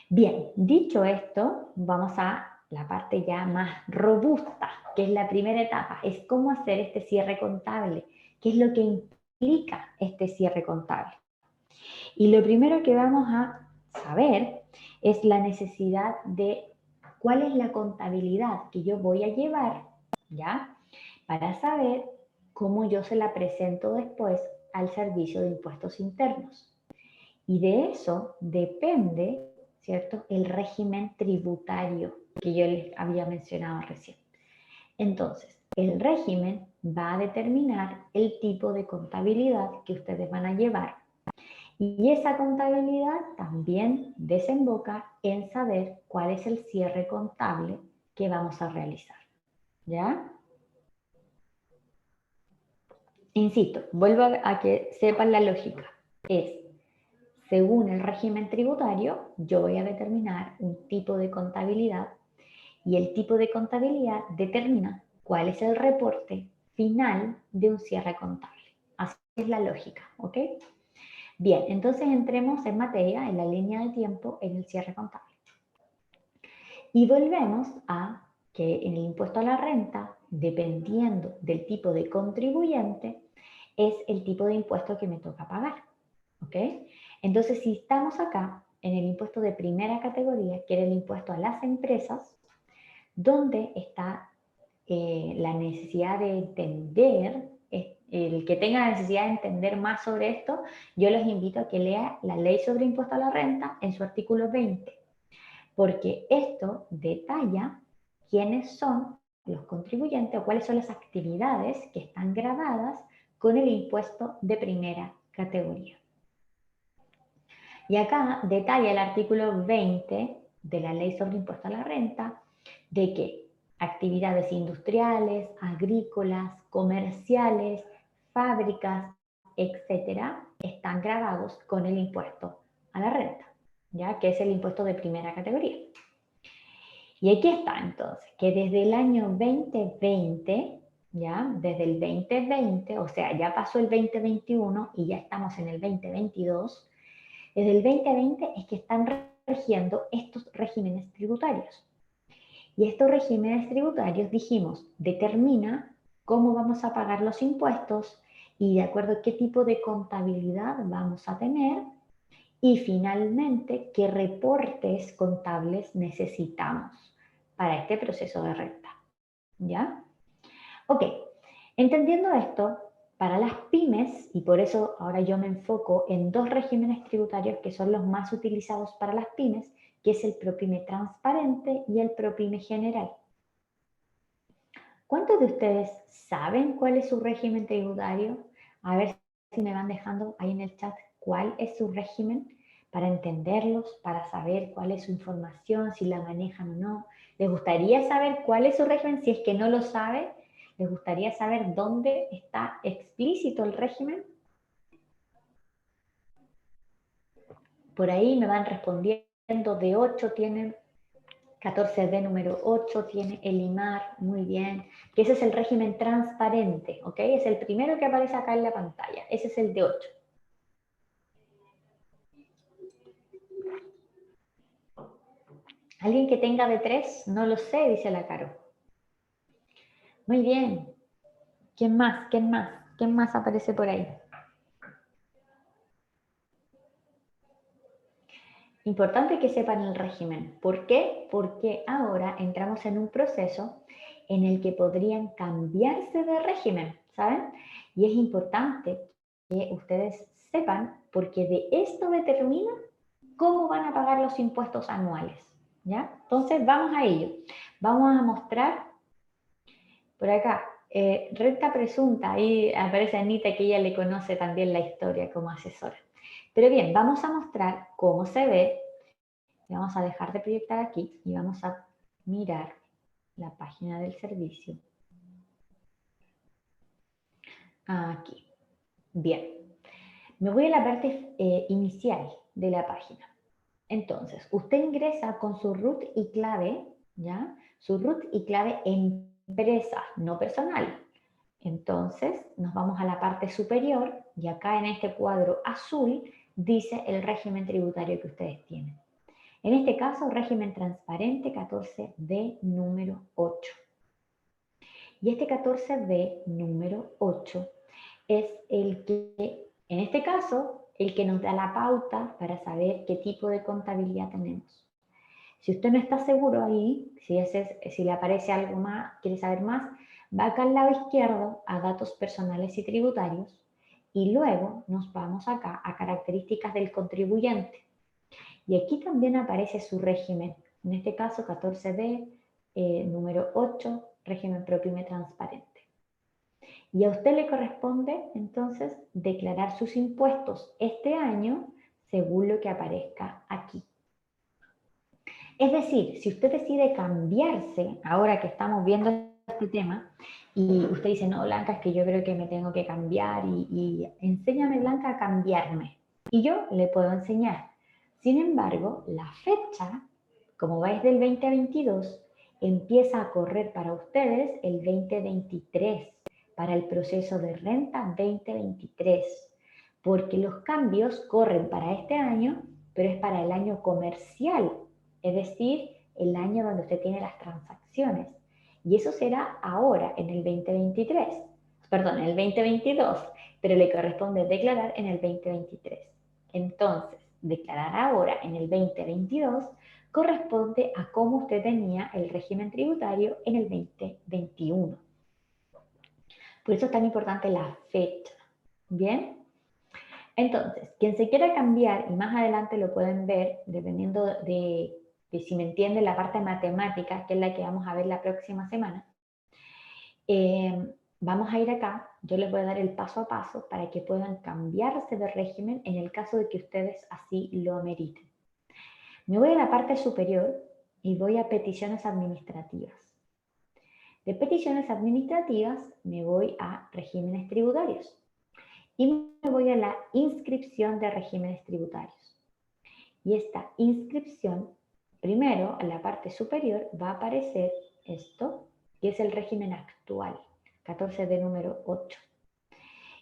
Bien, dicho esto, vamos a la parte ya más robusta, que es la primera etapa, es cómo hacer este cierre contable, qué es lo que implica este cierre contable. Y lo primero que vamos a saber es la necesidad de cuál es la contabilidad que yo voy a llevar, ¿ya? Para saber cómo yo se la presento después al servicio de impuestos internos. Y de eso depende, ¿cierto?, el régimen tributario que yo les había mencionado recién. Entonces, el régimen va a determinar el tipo de contabilidad que ustedes van a llevar. Y esa contabilidad también desemboca en saber cuál es el cierre contable que vamos a realizar. ¿Ya? Insisto, vuelvo a que sepan la lógica. Es, según el régimen tributario, yo voy a determinar un tipo de contabilidad y el tipo de contabilidad determina cuál es el reporte final de un cierre contable. Así es la lógica, ¿ok? Bien, entonces entremos en materia, en la línea de tiempo, en el cierre contable. Y volvemos a que en el impuesto a la renta, dependiendo del tipo de contribuyente, es el tipo de impuesto que me toca pagar, ¿ok? Entonces, si estamos acá en el impuesto de primera categoría, que era el impuesto a las empresas, donde está la necesidad de entender, el que tenga la necesidad de entender más sobre esto, yo los invito a que lea la Ley sobre Impuesto a la Renta en su artículo 20, porque esto detalla quiénes son los contribuyentes o cuáles son las actividades que están grabadas con el impuesto de primera categoría. Y acá detalla el artículo 20 de la Ley sobre Impuesto a la Renta de que actividades industriales, agrícolas, comerciales, fábricas, etcétera, están gravados con el impuesto a la renta, ¿ya? Que es el impuesto de primera categoría. Y aquí está entonces, que desde el año 2020, ¿ya? Desde el 2020, o sea, ya pasó el 2021 y ya estamos en el 2022, desde el 2020 es que están rigiendo estos regímenes tributarios. Y estos regímenes tributarios, dijimos, determina cómo vamos a pagar los impuestos y de acuerdo a qué tipo de contabilidad vamos a tener y finalmente qué reportes contables necesitamos para este proceso de renta. ¿Ya? Ok, entendiendo esto, para las pymes, y por eso ahora yo me enfoco en dos regímenes tributarios que son los más utilizados para las pymes, que es el ProPyme transparente y el ProPyme general. ¿Cuántos de ustedes saben cuál es su régimen tributario? A ver si me van dejando ahí en el chat cuál es su régimen para entenderlos, para saber cuál es su información, si la manejan o no. ¿Les gustaría saber cuál es su régimen? Si es que no lo sabe, ¿les gustaría saber dónde está explícito el régimen? Por ahí me van respondiendo, de 8 tienen 14B número 8 tiene el IMAR, muy bien, que ese es el régimen transparente, ¿ok? Es el primero que aparece acá en la pantalla, ese es el de 8. ¿Alguien que tenga de 3? No lo sé, dice la Caro. Muy bien. ¿Quién más? ¿Quién más? ¿Quién más aparece por ahí? Importante que sepan el régimen. ¿Por qué? Porque ahora entramos en un proceso en el que podrían cambiarse de régimen, ¿saben? Y es importante que ustedes sepan porque de esto determina cómo van a pagar los impuestos anuales, ¿ya? Entonces vamos a ello. Vamos a mostrar por acá, renta presunta, ahí aparece Anita que ella le conoce también la historia como asesora. Pero bien, vamos a mostrar cómo se ve. Vamos a dejar de proyectar aquí y vamos a mirar la página del servicio. Aquí. Bien. Me voy a la parte inicial de la página. Entonces, usted ingresa con su root y clave, ¿ya? Su root y clave empresa, no personal. Entonces, nos vamos a la parte superior y acá en este cuadro azul dice el régimen tributario que ustedes tienen. En este caso, régimen transparente 14B número 8. Y este 14B número 8 es el que, en este caso, el que nos da la pauta para saber qué tipo de contabilidad tenemos. Si usted no está seguro ahí, si le aparece algo más, quiere saber más, va acá al lado izquierdo a datos personales y tributarios y luego nos vamos acá a características del contribuyente. Y aquí también aparece su régimen, en este caso 14B, número 8, régimen ProPyme transparente. Y a usted le corresponde entonces declarar sus impuestos este año según lo que aparezca aquí. Es decir, si usted decide cambiarse, ahora que estamos viendo este tema, y usted dice, no, Blanca, es que yo creo que me tengo que cambiar y enséñame, Blanca, a cambiarme. Y yo le puedo enseñar. Sin embargo, la fecha, como va desde el 2022, empieza a correr para ustedes el 2023, para el proceso de renta 2023, porque los cambios corren para este año, pero es para el año comercial, es decir, el año donde usted tiene las transacciones. Y eso será ahora, en el 2023, perdón, en el 2022, pero le corresponde declarar en el 2023. Entonces, declarar ahora en el 2022 corresponde a cómo usted tenía el régimen tributario en el 2021. Por eso es tan importante la fecha. ¿Bien? Entonces, quien se quiera cambiar, y más adelante lo pueden ver, dependiendo de si me entiende la parte matemática, que es la que vamos a ver la próxima semana, vamos a ir acá, yo les voy a dar el paso a paso para que puedan cambiarse de régimen en el caso de que ustedes así lo ameriten. Me voy a la parte superior y voy a peticiones administrativas. De peticiones administrativas me voy a regímenes tributarios y me voy a la inscripción de regímenes tributarios. Y esta inscripción, primero, en la parte superior va a aparecer esto, que es el régimen actual, 14 de número 8.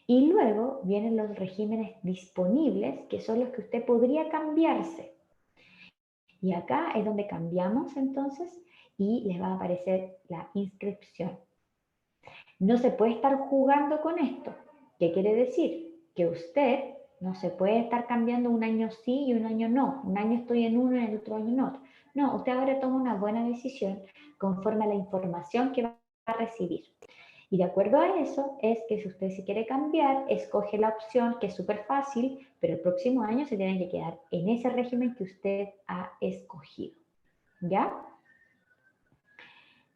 Y luego vienen los regímenes disponibles, que son los que usted podría cambiarse. Y acá es donde cambiamos entonces y les va a aparecer la inscripción. No se puede estar jugando con esto. ¿Qué quiere decir? Que usted no se puede estar cambiando un año sí y un año no. Un año estoy en uno y el otro año en otro. No, usted ahora toma una buena decisión conforme a la información que va a recibir. Y de acuerdo a eso es que si usted se quiere cambiar, escoge la opción que es súper fácil, pero el próximo año se tiene que quedar en ese régimen que usted ha escogido. ¿Ya?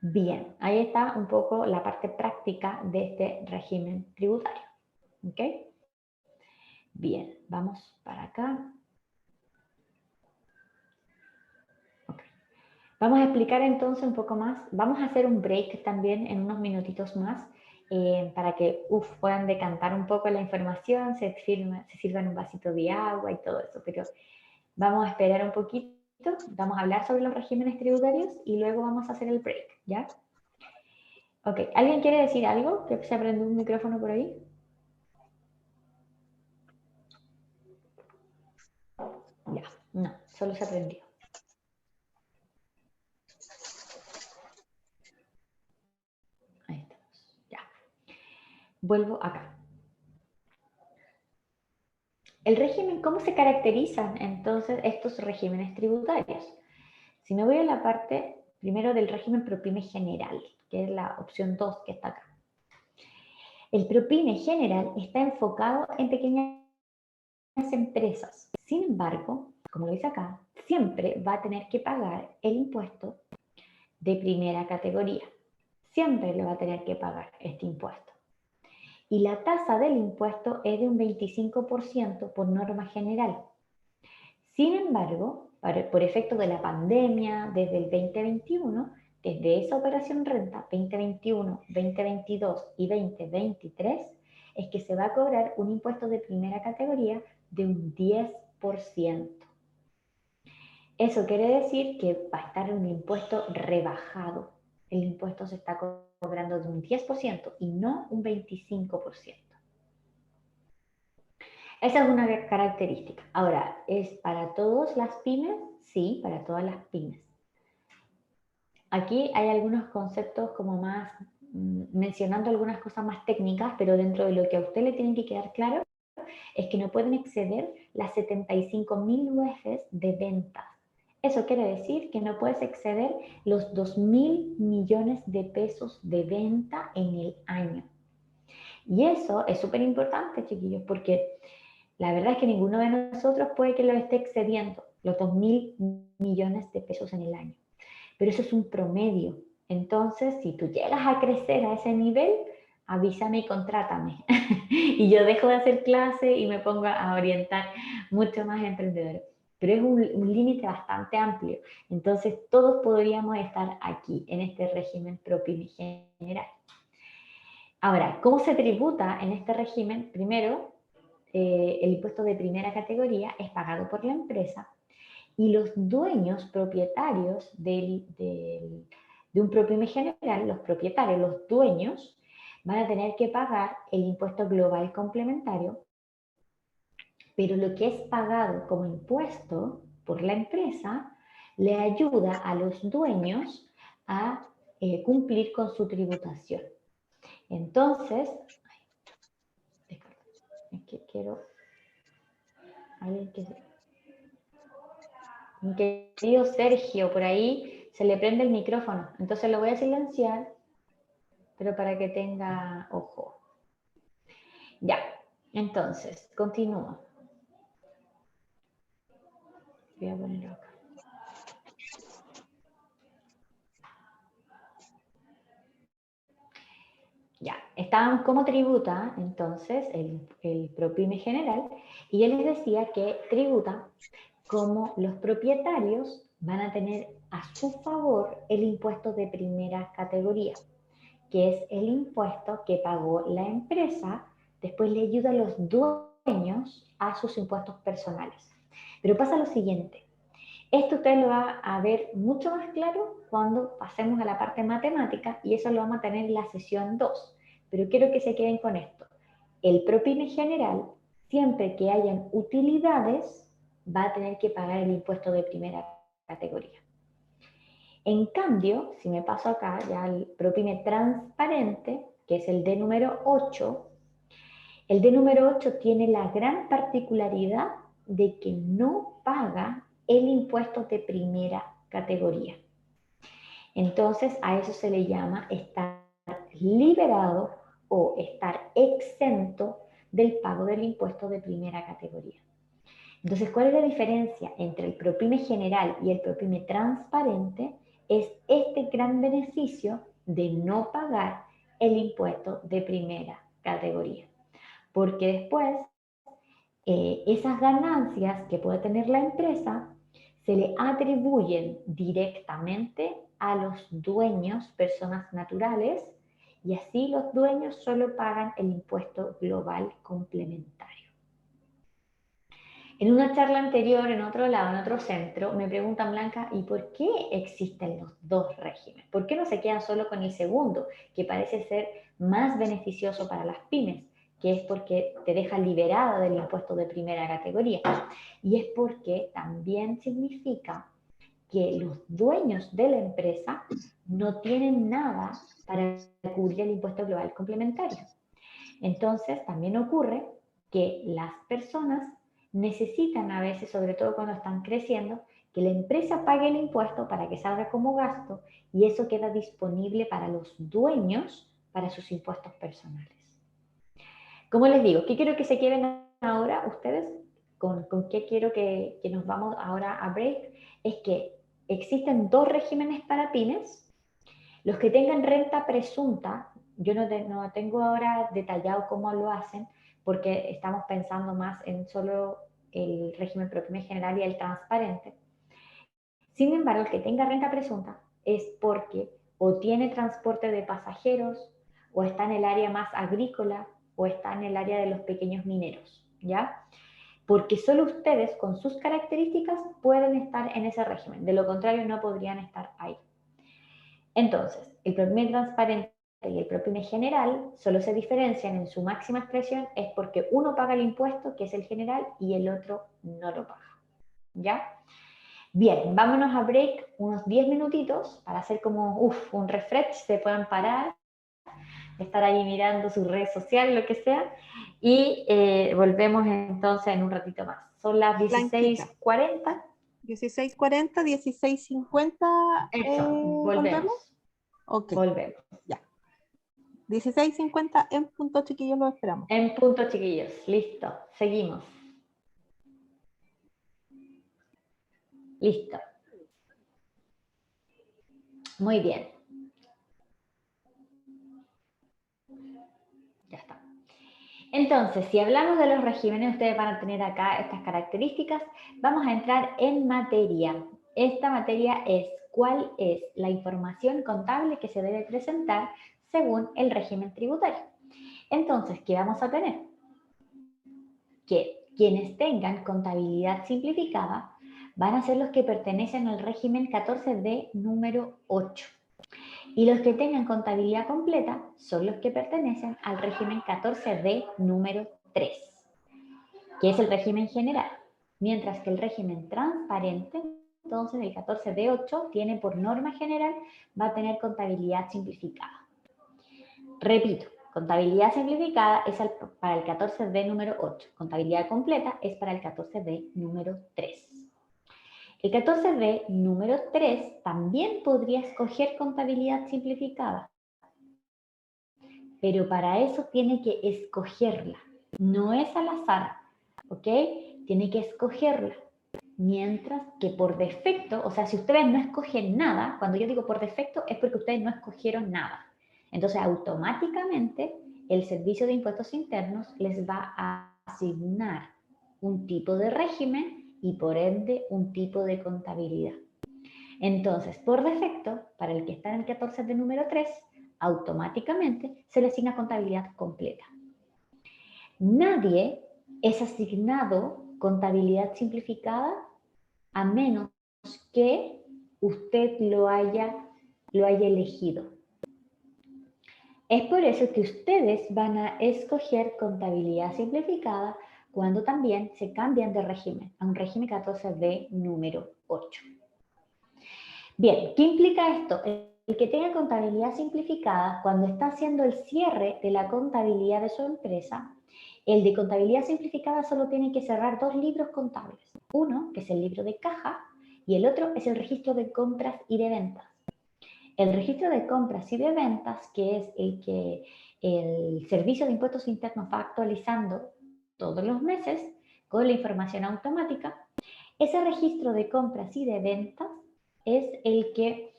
Bien, ahí está un poco la parte práctica de este régimen tributario. ¿Ok? Bien, vamos para acá. Okay. Vamos a explicar entonces un poco más. Vamos a hacer un break también en unos minutitos más para que puedan decantar un poco la información, se sirvan un vasito de agua y todo eso. Pero vamos a esperar un poquito Vamos a hablar sobre los regímenes tributarios y luego vamos a hacer el break, ¿ya? Ok, ¿alguien quiere decir algo? ¿Que se prendió un micrófono por ahí? Ya, no, solo se prendió. Ahí estamos, ya. Vuelvo acá. El régimen, ¿cómo se caracterizan entonces estos regímenes tributarios? Si me voy a la parte primero del régimen ProPyme general, que es la opción 2 que está acá. El ProPyme general está enfocado en pequeñas empresas. Sin embargo, como lo dice acá, siempre va a tener que pagar el impuesto de primera categoría. Siempre le va a tener que pagar este impuesto. Y la tasa del impuesto es de un 25% por norma general. Sin embargo, por efecto de la pandemia, desde el 2021, desde esa operación renta 2021, 2022 y 2023, es que se va a cobrar un impuesto de primera categoría de un 10%. Eso quiere decir que va a estar un impuesto rebajado. El impuesto se está cobrando de un 10% y no un 25%. Esa es una característica. Ahora, ¿es para todas las pymes? Sí, para todas las pymes. Aquí hay algunos conceptos como más, mencionando algunas cosas más técnicas, pero dentro de lo que a usted le tienen que quedar claro es que no pueden exceder las 75.000 UFs de ventas. Eso quiere decir que no puedes exceder los 2.000 millones de pesos de venta en el año. Y eso es súper importante, chiquillos, porque la verdad es que ninguno de nosotros puede que lo esté excediendo, los 2.000 millones de pesos en el año. Pero eso es un promedio. Entonces, si tú llegas a crecer a ese nivel, avísame y contrátame. Y yo dejo de hacer clase y me pongo a orientar mucho más emprendedores. Pero es un límite bastante amplio. Entonces, todos podríamos estar aquí, en este régimen ProPyme general. Ahora, ¿cómo se tributa en este régimen? Primero, el impuesto de primera categoría es pagado por la empresa y los dueños propietarios de un ProPyme general, los propietarios, los dueños, van a tener que pagar el impuesto global complementario, pero lo que es pagado como impuesto por la empresa le ayuda a los dueños a cumplir con su tributación. Entonces, es que quiero alguien que... Mi querido Sergio, por ahí se le prende el micrófono, entonces lo voy a silenciar, pero para que tenga ojo. Ya, entonces, continúo. Voy a ponerlo acá. Ya, estábamos como tributa, entonces, el ProPyme general, y él les decía que tributa como los propietarios van a tener a su favor el impuesto de primera categoría, que es el impuesto que pagó la empresa, después le ayuda a los dueños a sus impuestos personales. Pero pasa lo siguiente, esto usted lo va a ver mucho más claro cuando pasemos a la parte matemática y eso lo vamos a tener en la sesión 2. Pero quiero que se queden con esto. El ProPyme general, siempre que hayan utilidades, va a tener que pagar el impuesto de primera categoría. En cambio, si me paso acá ya al ProPyme transparente, que es el D número 8, el D número 8 tiene la gran particularidad de que no paga el impuesto de primera categoría. Entonces, a eso se le llama estar liberado o estar exento del pago del impuesto de primera categoría. Entonces, ¿cuál es la diferencia entre el ProPyme general y el ProPyme transparente? Es este gran beneficio de no pagar el impuesto de primera categoría. Porque después, esas ganancias que puede tener la empresa se le atribuyen directamente a los dueños, personas naturales, y así los dueños solo pagan el impuesto global complementario. En una charla anterior, en otro lado, en otro centro, me preguntan, Blanca, ¿y por qué existen los dos regímenes? ¿Por qué no se quedan solo con el segundo, que parece ser más beneficioso para las pymes? Que es porque te deja liberada del impuesto de primera categoría. Y es porque también significa que los dueños de la empresa no tienen nada para cubrir el impuesto global complementario. Entonces, también ocurre que las personas necesitan a veces, sobre todo cuando están creciendo, que la empresa pague el impuesto para que salga como gasto y eso queda disponible para los dueños para sus impuestos personales. Como les digo, ¿qué quiero que se queden ahora ustedes? ¿Con qué quiero que nos vamos ahora a break? Es que existen dos regímenes para pymes. Los que tengan renta presunta, yo no tengo ahora detallado cómo lo hacen, porque estamos pensando más en solo el régimen pro pyme general y el transparente. Sin embargo, el que tenga renta presunta es porque o tiene transporte de pasajeros, o está en el área más agrícola, o está en el área de los pequeños mineros, ¿ya? Porque solo ustedes, con sus características, pueden estar en ese régimen. De lo contrario, no podrían estar ahí. Entonces, el ProPyme transparente y el ProPyme general solo se diferencian en su máxima expresión es porque uno paga el impuesto, que es el general, y el otro no lo paga. ¿Ya? Bien, vámonos a break unos 10 minutitos para hacer como un refresh, se puedan parar, estar ahí mirando sus redes sociales, lo que sea, y volvemos entonces en un ratito más. Son las Blanquita. 16:40. 16:40, 16:50. Eso, ¿Volvemos? Ok, Volvemos. ya. 16:50 en punto, chiquillos, lo esperamos. En punto, chiquillos. Listo. Seguimos. Listo. Muy bien. Ya está. Entonces, si hablamos de los regímenes, ustedes van a tener acá estas características. Vamos a entrar en materia. Esta materia es cuál es la información contable que se debe presentar según el régimen tributario. Entonces, ¿qué vamos a tener? Que quienes tengan contabilidad simplificada van a ser los que pertenecen al régimen 14D número 8. Y los que tengan contabilidad completa son los que pertenecen al régimen 14D número 3, que es el régimen general. Mientras que el régimen transparente, entonces el 14D8, tiene por norma general, va a tener contabilidad simplificada. Repito, contabilidad simplificada es para el 14D número 8. Contabilidad completa es para el 14D número 3. El 14D número 3 también podría escoger contabilidad simplificada, pero para eso tiene que escogerla. No es al azar, ¿ok? Tiene que escogerla. Mientras que por defecto, o sea, si ustedes no escogen nada, cuando yo digo por defecto es porque ustedes no escogieron nada. Entonces, automáticamente, el Servicio de Impuestos Internos les va a asignar un tipo de régimen y por ende un tipo de contabilidad. Entonces, por defecto, para el que está en el 14 de número 3, automáticamente se le asigna contabilidad completa. Nadie es asignado contabilidad simplificada a menos que usted lo haya elegido. Es por eso que ustedes van a escoger contabilidad simplificada cuando también se cambian de régimen a un régimen 14D número 8. Bien, ¿qué implica esto? El que tenga contabilidad simplificada, cuando está haciendo el cierre de la contabilidad de su empresa, el de contabilidad simplificada solo tiene que cerrar dos libros contables. Uno, que es el libro de caja, y el otro es el registro de compras y de ventas. El registro de compras y de ventas, que es el que el Servicio de Impuestos Internos va actualizando todos los meses con la información automática, ese registro de compras y de ventas es el que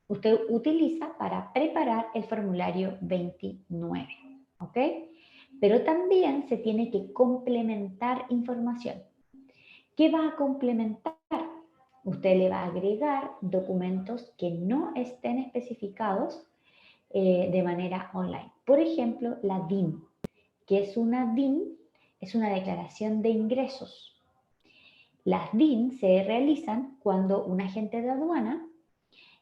usted utiliza para preparar el formulario 29, ¿ok? Pero también se tiene que complementar información. ¿Qué va a complementar? Usted le va a agregar documentos que no estén especificados de manera online. Por ejemplo, la DIN, que es una DIN es una declaración de ingresos. Las DIN se realizan cuando un agente de aduana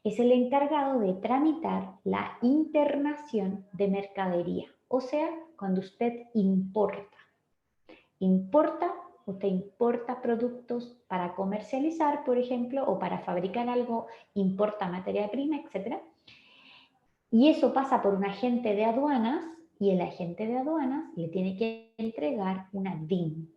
es el encargado de tramitar la internación de mercadería, o sea, cuando usted importa. Usted importa productos para comercializar, por ejemplo, o para fabricar algo, importa materia prima, etc. Y eso pasa por un agente de aduanas, y el agente de aduanas le tiene que entregar una DIN.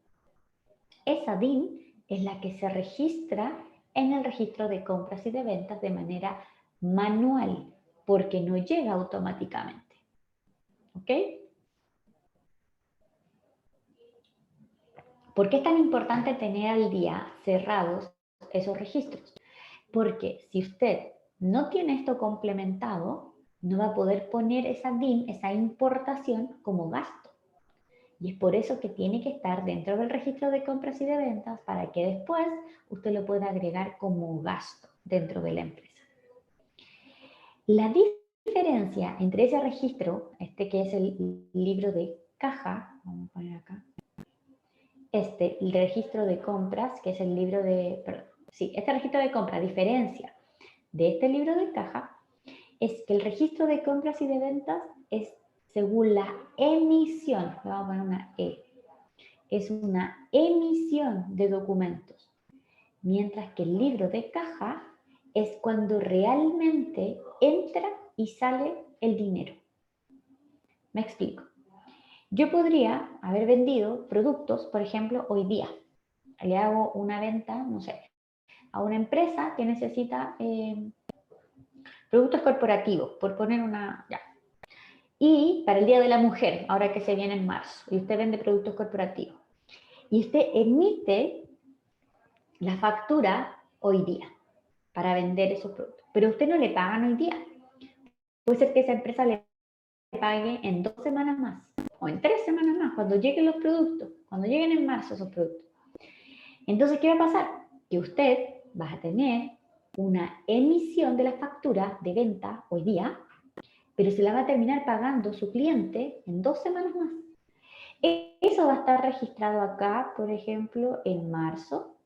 Esa DIN es la que se registra en el registro de compras y de ventas de manera manual, porque no llega automáticamente. ¿Ok? ¿Por qué es tan importante tener al día cerrados esos registros? Porque si usted no tiene esto complementado, no va a poder poner esa DIN, esa importación, como gasto. Y es por eso que tiene que estar dentro del registro de compras y de ventas para que después usted lo pueda agregar como gasto dentro de la empresa. La diferencia entre ese registro, que es el libro de caja, vamos a poner acá, el registro de compras, que es el libro de, perdón, sí, este registro de compras, diferencia de este libro de caja, es que el registro de compras y de ventas es según la emisión, le vamos a poner una E, es una emisión de documentos, mientras que el libro de caja es cuando realmente entra y sale el dinero. Me explico. Yo podría haber vendido productos, por ejemplo, hoy día. Le hago una venta, no sé, a una empresa que necesita productos corporativos, por poner una... Ya. Y para el Día de la Mujer, ahora que se viene en marzo, y usted vende productos corporativos. Y usted emite la factura hoy día para vender esos productos. Pero usted no le pagan hoy día. Puede ser que esa empresa le pague en 2 semanas más o en 3 semanas más, cuando lleguen los productos, cuando lleguen en marzo esos productos. Entonces, ¿qué va a pasar? Que usted va a tener una emisión de la factura de venta hoy día, pero se la va a terminar pagando su cliente en 2 semanas más. Eso va a estar registrado acá, por ejemplo, en marzo,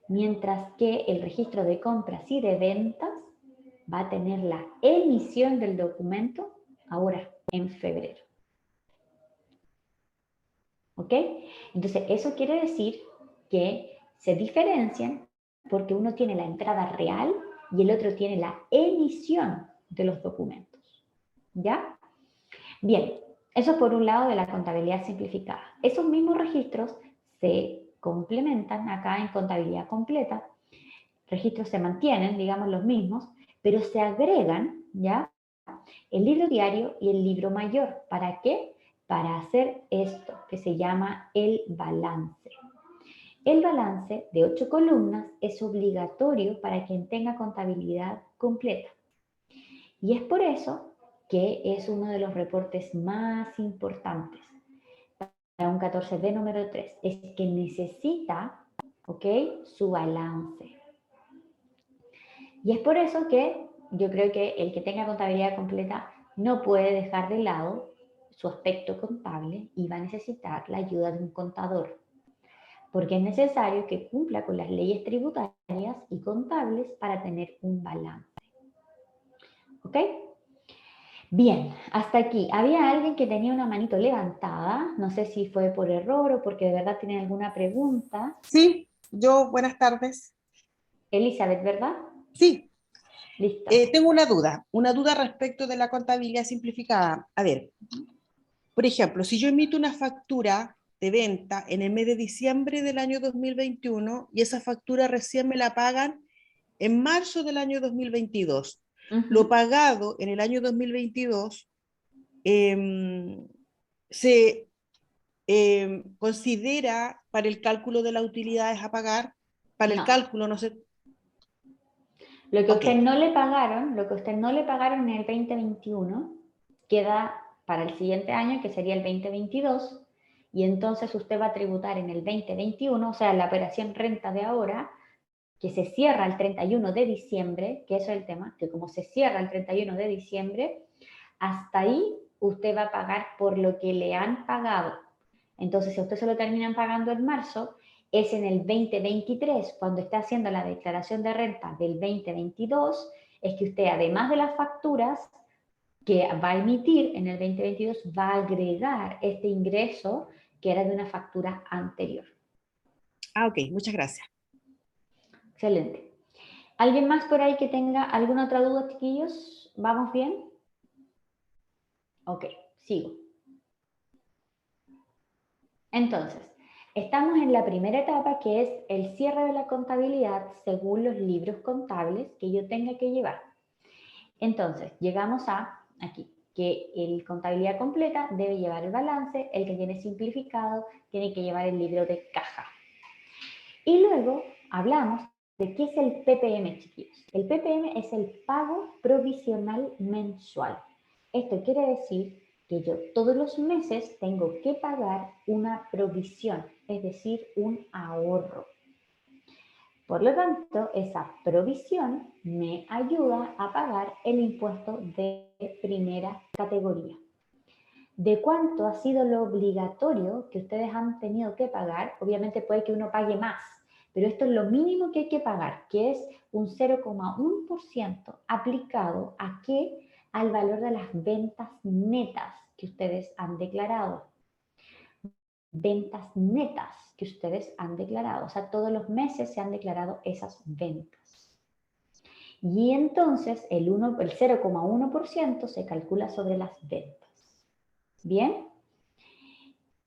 mientras que el registro de compras y de ventas va a tener la emisión del documento ahora, en febrero. ¿Ok? Entonces, eso quiere decir que se diferencian porque uno tiene la entrada real y el otro tiene la emisión de los documentos. ¿Ya? Bien, eso por un lado de la contabilidad simplificada. Esos mismos registros se complementan acá en contabilidad completa. Registros se mantienen, digamos, los mismos, pero se agregan, ¿ya?, el libro diario y el libro mayor. ¿Para qué? Para hacer esto que se llama el balance. El balance de 8 columnas es obligatorio para quien tenga contabilidad completa. Y es por eso que es uno de los reportes más importantes para un 14B número 3. Es que necesita, ¿ok?, su balance. Y es por eso que yo creo que el que tenga contabilidad completa no puede dejar de lado su aspecto contable y va a necesitar la ayuda de un contador, porque es necesario que cumpla con las leyes tributarias y contables para tener un balance. ¿Ok? Bien, hasta aquí. Había alguien que tenía una manito levantada, no sé si fue por error o porque de verdad tiene alguna pregunta. Sí, yo, buenas tardes. Elizabeth, ¿verdad? Sí, Listo. tengo una duda respecto de la contabilidad simplificada. A ver, por ejemplo, si yo emito una factura de venta en el mes de diciembre del año 2021 y esa factura recién me la pagan en marzo del año 2022, lo pagado en el año 2022 se considera para el cálculo de las utilidades a pagar, para el No. cálculo, no sé. Lo que Ok. usted no le pagaron, en el 2021, queda para el siguiente año, que sería el 2022, y entonces usted va a tributar en el 2021, o sea, la operación renta de ahora, que se cierra el 31 de diciembre, que eso es el tema, que como se cierra el 31 de diciembre, hasta ahí usted va a pagar por lo que le han pagado. Entonces, si a usted se lo terminan pagando en marzo, es en el 2023, cuando está haciendo la declaración de renta del 2022, es que usted, además de las facturas que va a emitir en el 2022, va a agregar este ingreso que era de una factura anterior. Ah, ok, muchas gracias. Excelente. ¿Alguien más por ahí que tenga alguna otra duda, chiquillos? ¿Vamos bien? Ok, sigo. Entonces, estamos en la primera etapa, que es el cierre de la contabilidad según los libros contables que yo tenga que llevar. Entonces, llegamos a aquí, que el contabilidad completa debe llevar el balance, el que tiene simplificado tiene que llevar el libro de caja. Y luego hablamos de qué es el PPM, chiquillos. El PPM es el pago provisional mensual. Esto quiere decir que yo todos los meses tengo que pagar una provisión, es decir, un ahorro. Por lo tanto, esa provisión me ayuda a pagar el impuesto de primera categoría. ¿De cuánto ha sido lo obligatorio que ustedes han tenido que pagar? Obviamente puede que uno pague más, pero esto es lo mínimo que hay que pagar, que es un 0,1% aplicado ¿a qué? Al valor de las ventas netas que ustedes han declarado. Ventas netas que ustedes han declarado. O sea, todos los meses se han declarado esas ventas. Y entonces el 0,1% se calcula sobre las ventas. ¿Bien?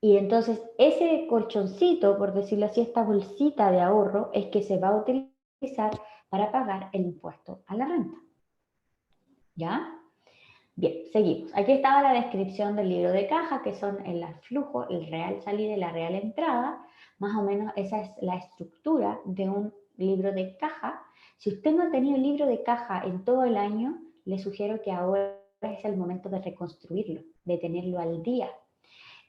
Y entonces ese colchoncito, por decirlo así, esta bolsita de ahorro, es que se va a utilizar para pagar el impuesto a la renta. ¿Ya? Bien, seguimos. Aquí estaba la descripción del libro de caja, que son el flujo, el real salida y la real entrada. Más o menos esa es la estructura de un libro de caja. Si usted no ha tenido el libro de caja en todo el año, le sugiero que ahora es el momento de reconstruirlo, de tenerlo al día.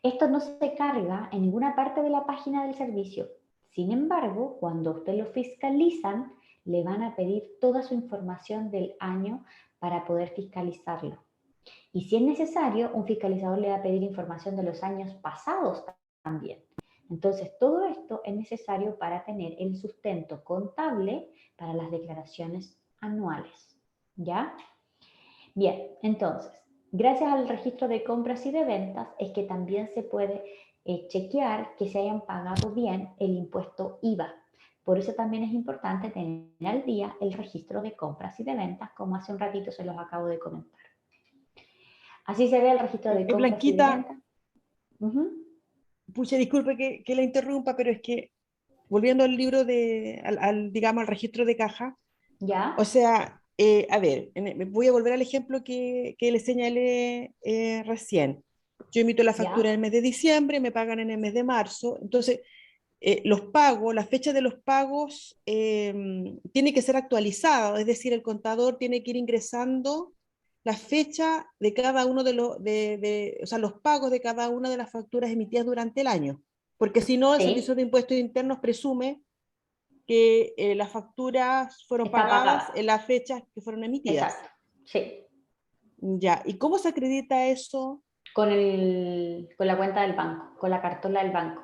Esto no se carga en ninguna parte de la página del servicio. Sin embargo, cuando usted lo fiscalizan, le van a pedir toda su información del año para poder fiscalizarlo. Y si es necesario, un fiscalizador le va a pedir información de los años pasados también. Entonces, todo esto es necesario para tener el sustento contable para las declaraciones anuales. ¿Ya? Bien, entonces, gracias al registro de compras y de ventas es que también se puede chequear que se hayan pagado bien el impuesto IVA. Por eso también es importante tener al día el registro de compras y de ventas, como hace un ratito se los acabo de comentar. Así se ve el registro de compras Blanquita, y de ventas. Pucha, disculpe que la interrumpa, pero es que volviendo al libro digamos, al registro de caja, ¿Ya? o sea, a ver, voy a volver al ejemplo que le señalé recién. Yo emito la factura en ¿Ya? el mes de diciembre, me pagan en el mes de marzo, entonces los pagos, la fecha de los pagos tiene que ser actualizada, es decir, el contador tiene que ir ingresando la fecha de cada uno o sea, los pagos de cada una de las facturas emitidas durante el año, porque si no, el Servicio Sí, de Impuestos Internos presume que las facturas fueron está pagadas pagada. en las fechas que fueron emitidas. Exacto. Sí. Ya, ¿y cómo se acredita eso Con la cuenta del banco, con la cartola del banco,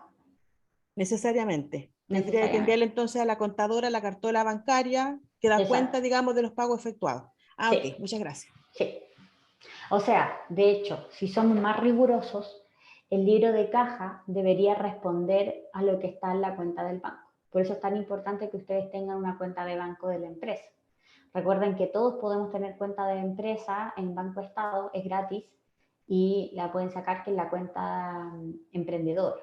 necesariamente? Tendría que enviarle necesariamente. entonces a la contadora la cartola bancaria que da Exacto. cuenta, digamos, de los pagos efectuados. Ah, Sí, ok, muchas gracias. sí. O sea, de hecho, si somos más rigurosos, el libro de caja debería responder a lo que está en la cuenta del banco. Por eso es tan importante que ustedes tengan una cuenta de banco de la empresa. Recuerden que todos podemos tener cuenta de empresa en Banco Estado, es gratis y la pueden sacar que en la cuenta emprendedor.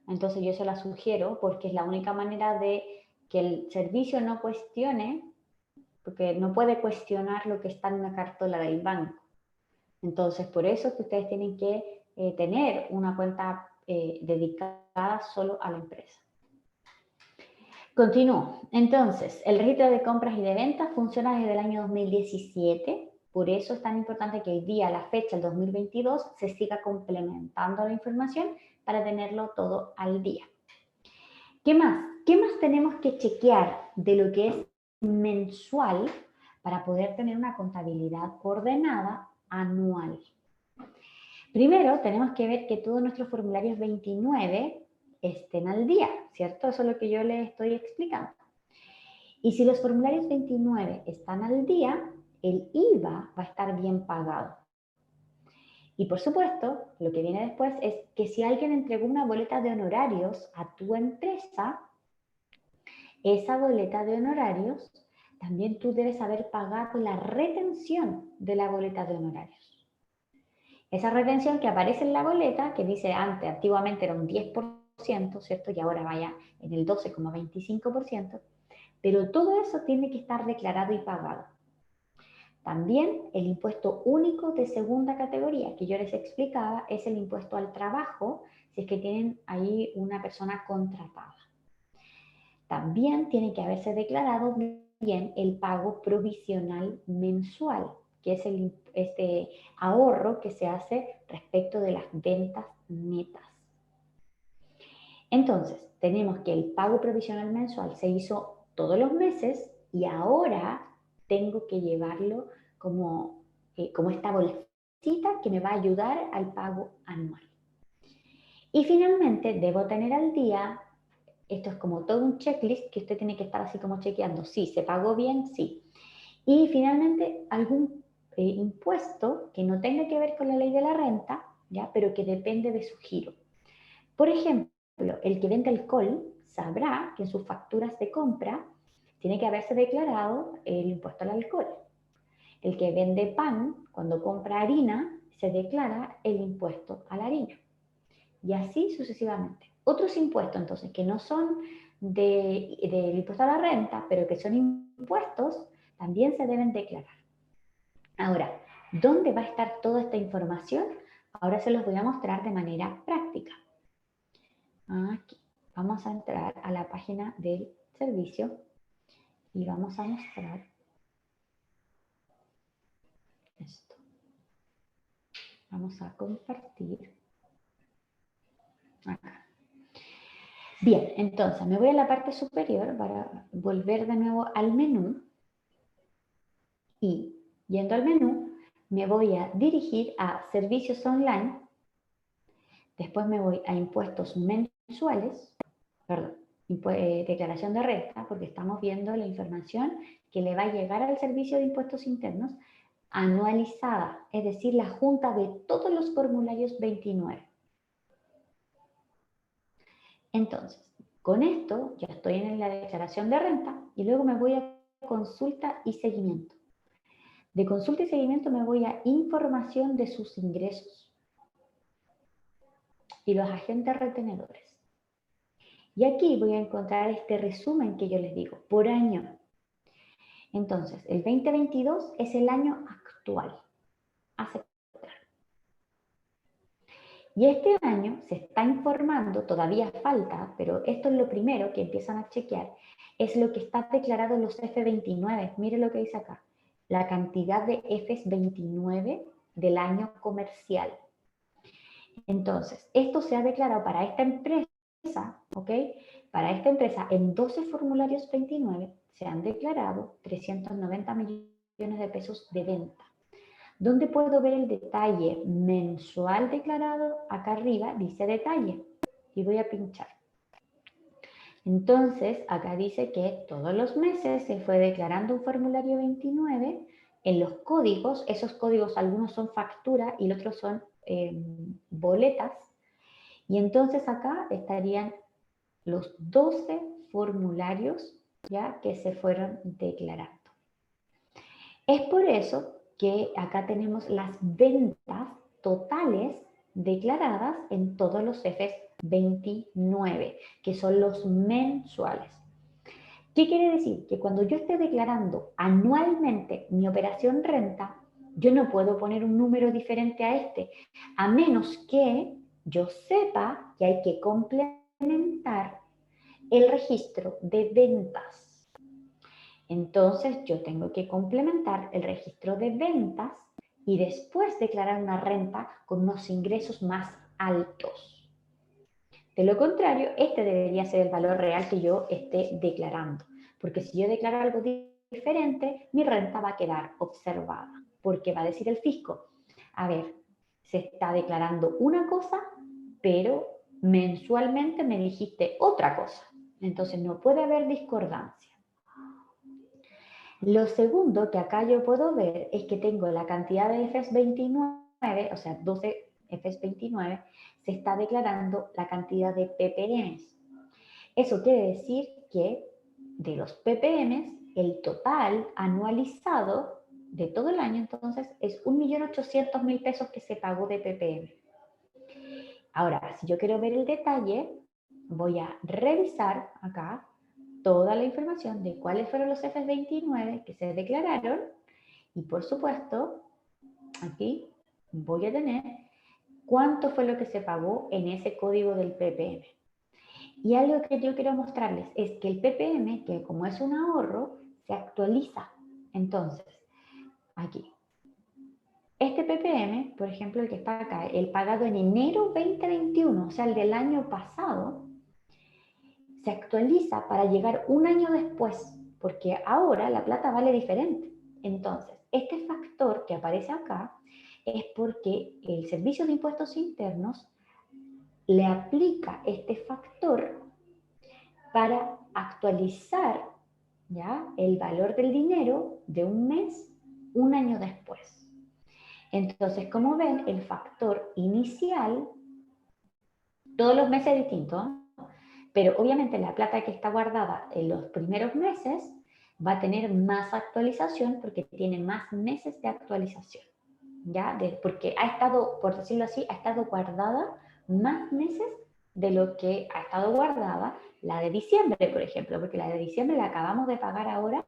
Entonces yo se la sugiero porque es la única manera de que el servicio no cuestione, porque no puede cuestionar lo que está en una cartola del banco. Entonces, por eso es que ustedes tienen que tener una cuenta dedicada solo a la empresa. Continúo. Entonces, el registro de compras y de ventas funciona desde el año 2017. Por eso es tan importante que hoy día, a la fecha, el 2022, se siga complementando la información para tenerlo todo al día. ¿Qué más? ¿Qué más tenemos que chequear de lo que es mensual para poder tener una contabilidad ordenada anual? Primero, tenemos que ver que todos nuestros formularios 29 estén al día, ¿cierto? Eso es lo que yo les estoy explicando. Y si los formularios 29 están al día, el IVA va a estar bien pagado. Y por supuesto, lo que viene después es que si alguien entregó una boleta de honorarios a tu empresa, esa boleta de honorarios, también tú debes haber pagado la retención de la boleta de honorarios. Esa retención que aparece en la boleta, que dice antes, antiguamente era un 10%, ¿cierto? Y ahora vaya en el 12,25%, pero todo eso tiene que estar declarado y pagado. También el impuesto único de segunda categoría, que yo les explicaba, es el impuesto al trabajo, si es que tienen ahí una persona contratada. También tiene que haberse declarado bien el pago provisional mensual, que es este ahorro que se hace respecto de las ventas netas. Entonces, tenemos que el pago provisional mensual se hizo todos los meses y ahora tengo que llevarlo como esta bolsita que me va a ayudar al pago anual. Y finalmente, debo tener al día, esto es como todo un checklist que usted tiene que estar así como chequeando, sí, se pagó bien, sí. Y finalmente, algún impuesto que no tenga que ver con la ley de la renta, ¿ya? Pero que depende de su giro. Por ejemplo, el que vende alcohol sabrá que en sus facturas de compra tiene que haberse declarado el impuesto al alcohol. El que vende pan, cuando compra harina, se declara el impuesto a la harina. Y así sucesivamente. Otros impuestos, entonces, que no son del impuesto a la renta, pero que son impuestos, también se deben declarar. Ahora, ¿dónde va a estar toda esta información? Ahora se los voy a mostrar de manera práctica. Aquí, vamos a entrar a la página del servicio y vamos a mostrar esto. Vamos a compartir acá. Bien, entonces me voy a la parte superior para volver de nuevo al menú y yendo al menú me voy a dirigir a servicios online, después me voy a impuestos mensuales, perdón, declaración de renta, porque estamos viendo la información que le va a llegar al servicio de impuestos internos anualizada, es decir, la junta de todos los formularios 29. Entonces, con esto ya estoy en la declaración de renta y luego me voy a consulta y seguimiento. De consulta y seguimiento me voy a información de sus ingresos y los agentes retenedores. Y aquí voy a encontrar este resumen que yo les digo, por año. Entonces, el 2022 es el año actual. Aceptar. Y este año se está informando, todavía falta, pero esto es lo primero que empiezan a chequear, es lo que está declarado en los F29. Mire lo que dice acá, la cantidad de Fs 29 del año comercial. Entonces, esto se ha declarado para esta empresa, ¿ok? Para esta empresa, en 12 formularios 29 se han declarado 390 millones de pesos de venta. ¿Dónde puedo ver el detalle mensual declarado? Acá arriba dice detalle y voy a pinchar. Entonces, acá dice que todos los meses se fue declarando un formulario 29 en los códigos. Esos códigos, algunos son factura y los otros son boletas. Y entonces acá estarían los 12 formularios ya que se fueron declarando. Es por eso que acá tenemos las ventas totales declaradas en todos los Fs 29, que son los mensuales. ¿Qué quiere decir? Que cuando yo esté declarando anualmente mi operación renta, yo no puedo poner un número diferente a este, a menos que yo sepa que hay que complementar el registro de ventas. Entonces yo tengo que complementar el registro de ventas y después declarar una renta con unos ingresos más altos. De lo contrario, este debería ser el valor real que yo esté declarando, porque si yo declaro algo diferente, mi renta va a quedar observada, porque va a decir el fisco, a ver, se está declarando una cosa, pero mensualmente me dijiste otra cosa. Entonces no puede haber discordancia. Lo segundo que acá yo puedo ver es que tengo la cantidad de IFES 29, o sea, 12 IFES 29, se está declarando la cantidad de ppms. Eso quiere decir que de los ppms, el total anualizado de todo el año, entonces, es 1.800.000 pesos que se pagó de ppm. Ahora, si yo quiero ver el detalle, voy a revisar acá toda la información de cuáles fueron los IFES 29 que se declararon y, por supuesto, aquí voy a tener cuánto fue lo que se pagó en ese código del ppm. Y algo que yo quiero mostrarles es que el ppm, que como es un ahorro, se actualiza. Entonces, aquí. Este ppm, por ejemplo, el que está acá, el pagado en enero 2021, o sea, el del año pasado, se actualiza para llegar un año después, porque ahora la plata vale diferente. Entonces, este factor que aparece acá es porque el Servicio de Impuestos Internos le aplica este factor para actualizar, ¿ya?, el valor del dinero de un mes un año después. Entonces, como ven, el factor inicial, todos los meses es distinto, ¿eh? Pero obviamente la plata que está guardada en los primeros meses va a tener más actualización porque tiene más meses de actualización, ¿ya? Porque ha estado, por decirlo así, ha estado guardada más meses de lo que ha estado guardada la de diciembre, por ejemplo, porque la de diciembre la acabamos de pagar ahora,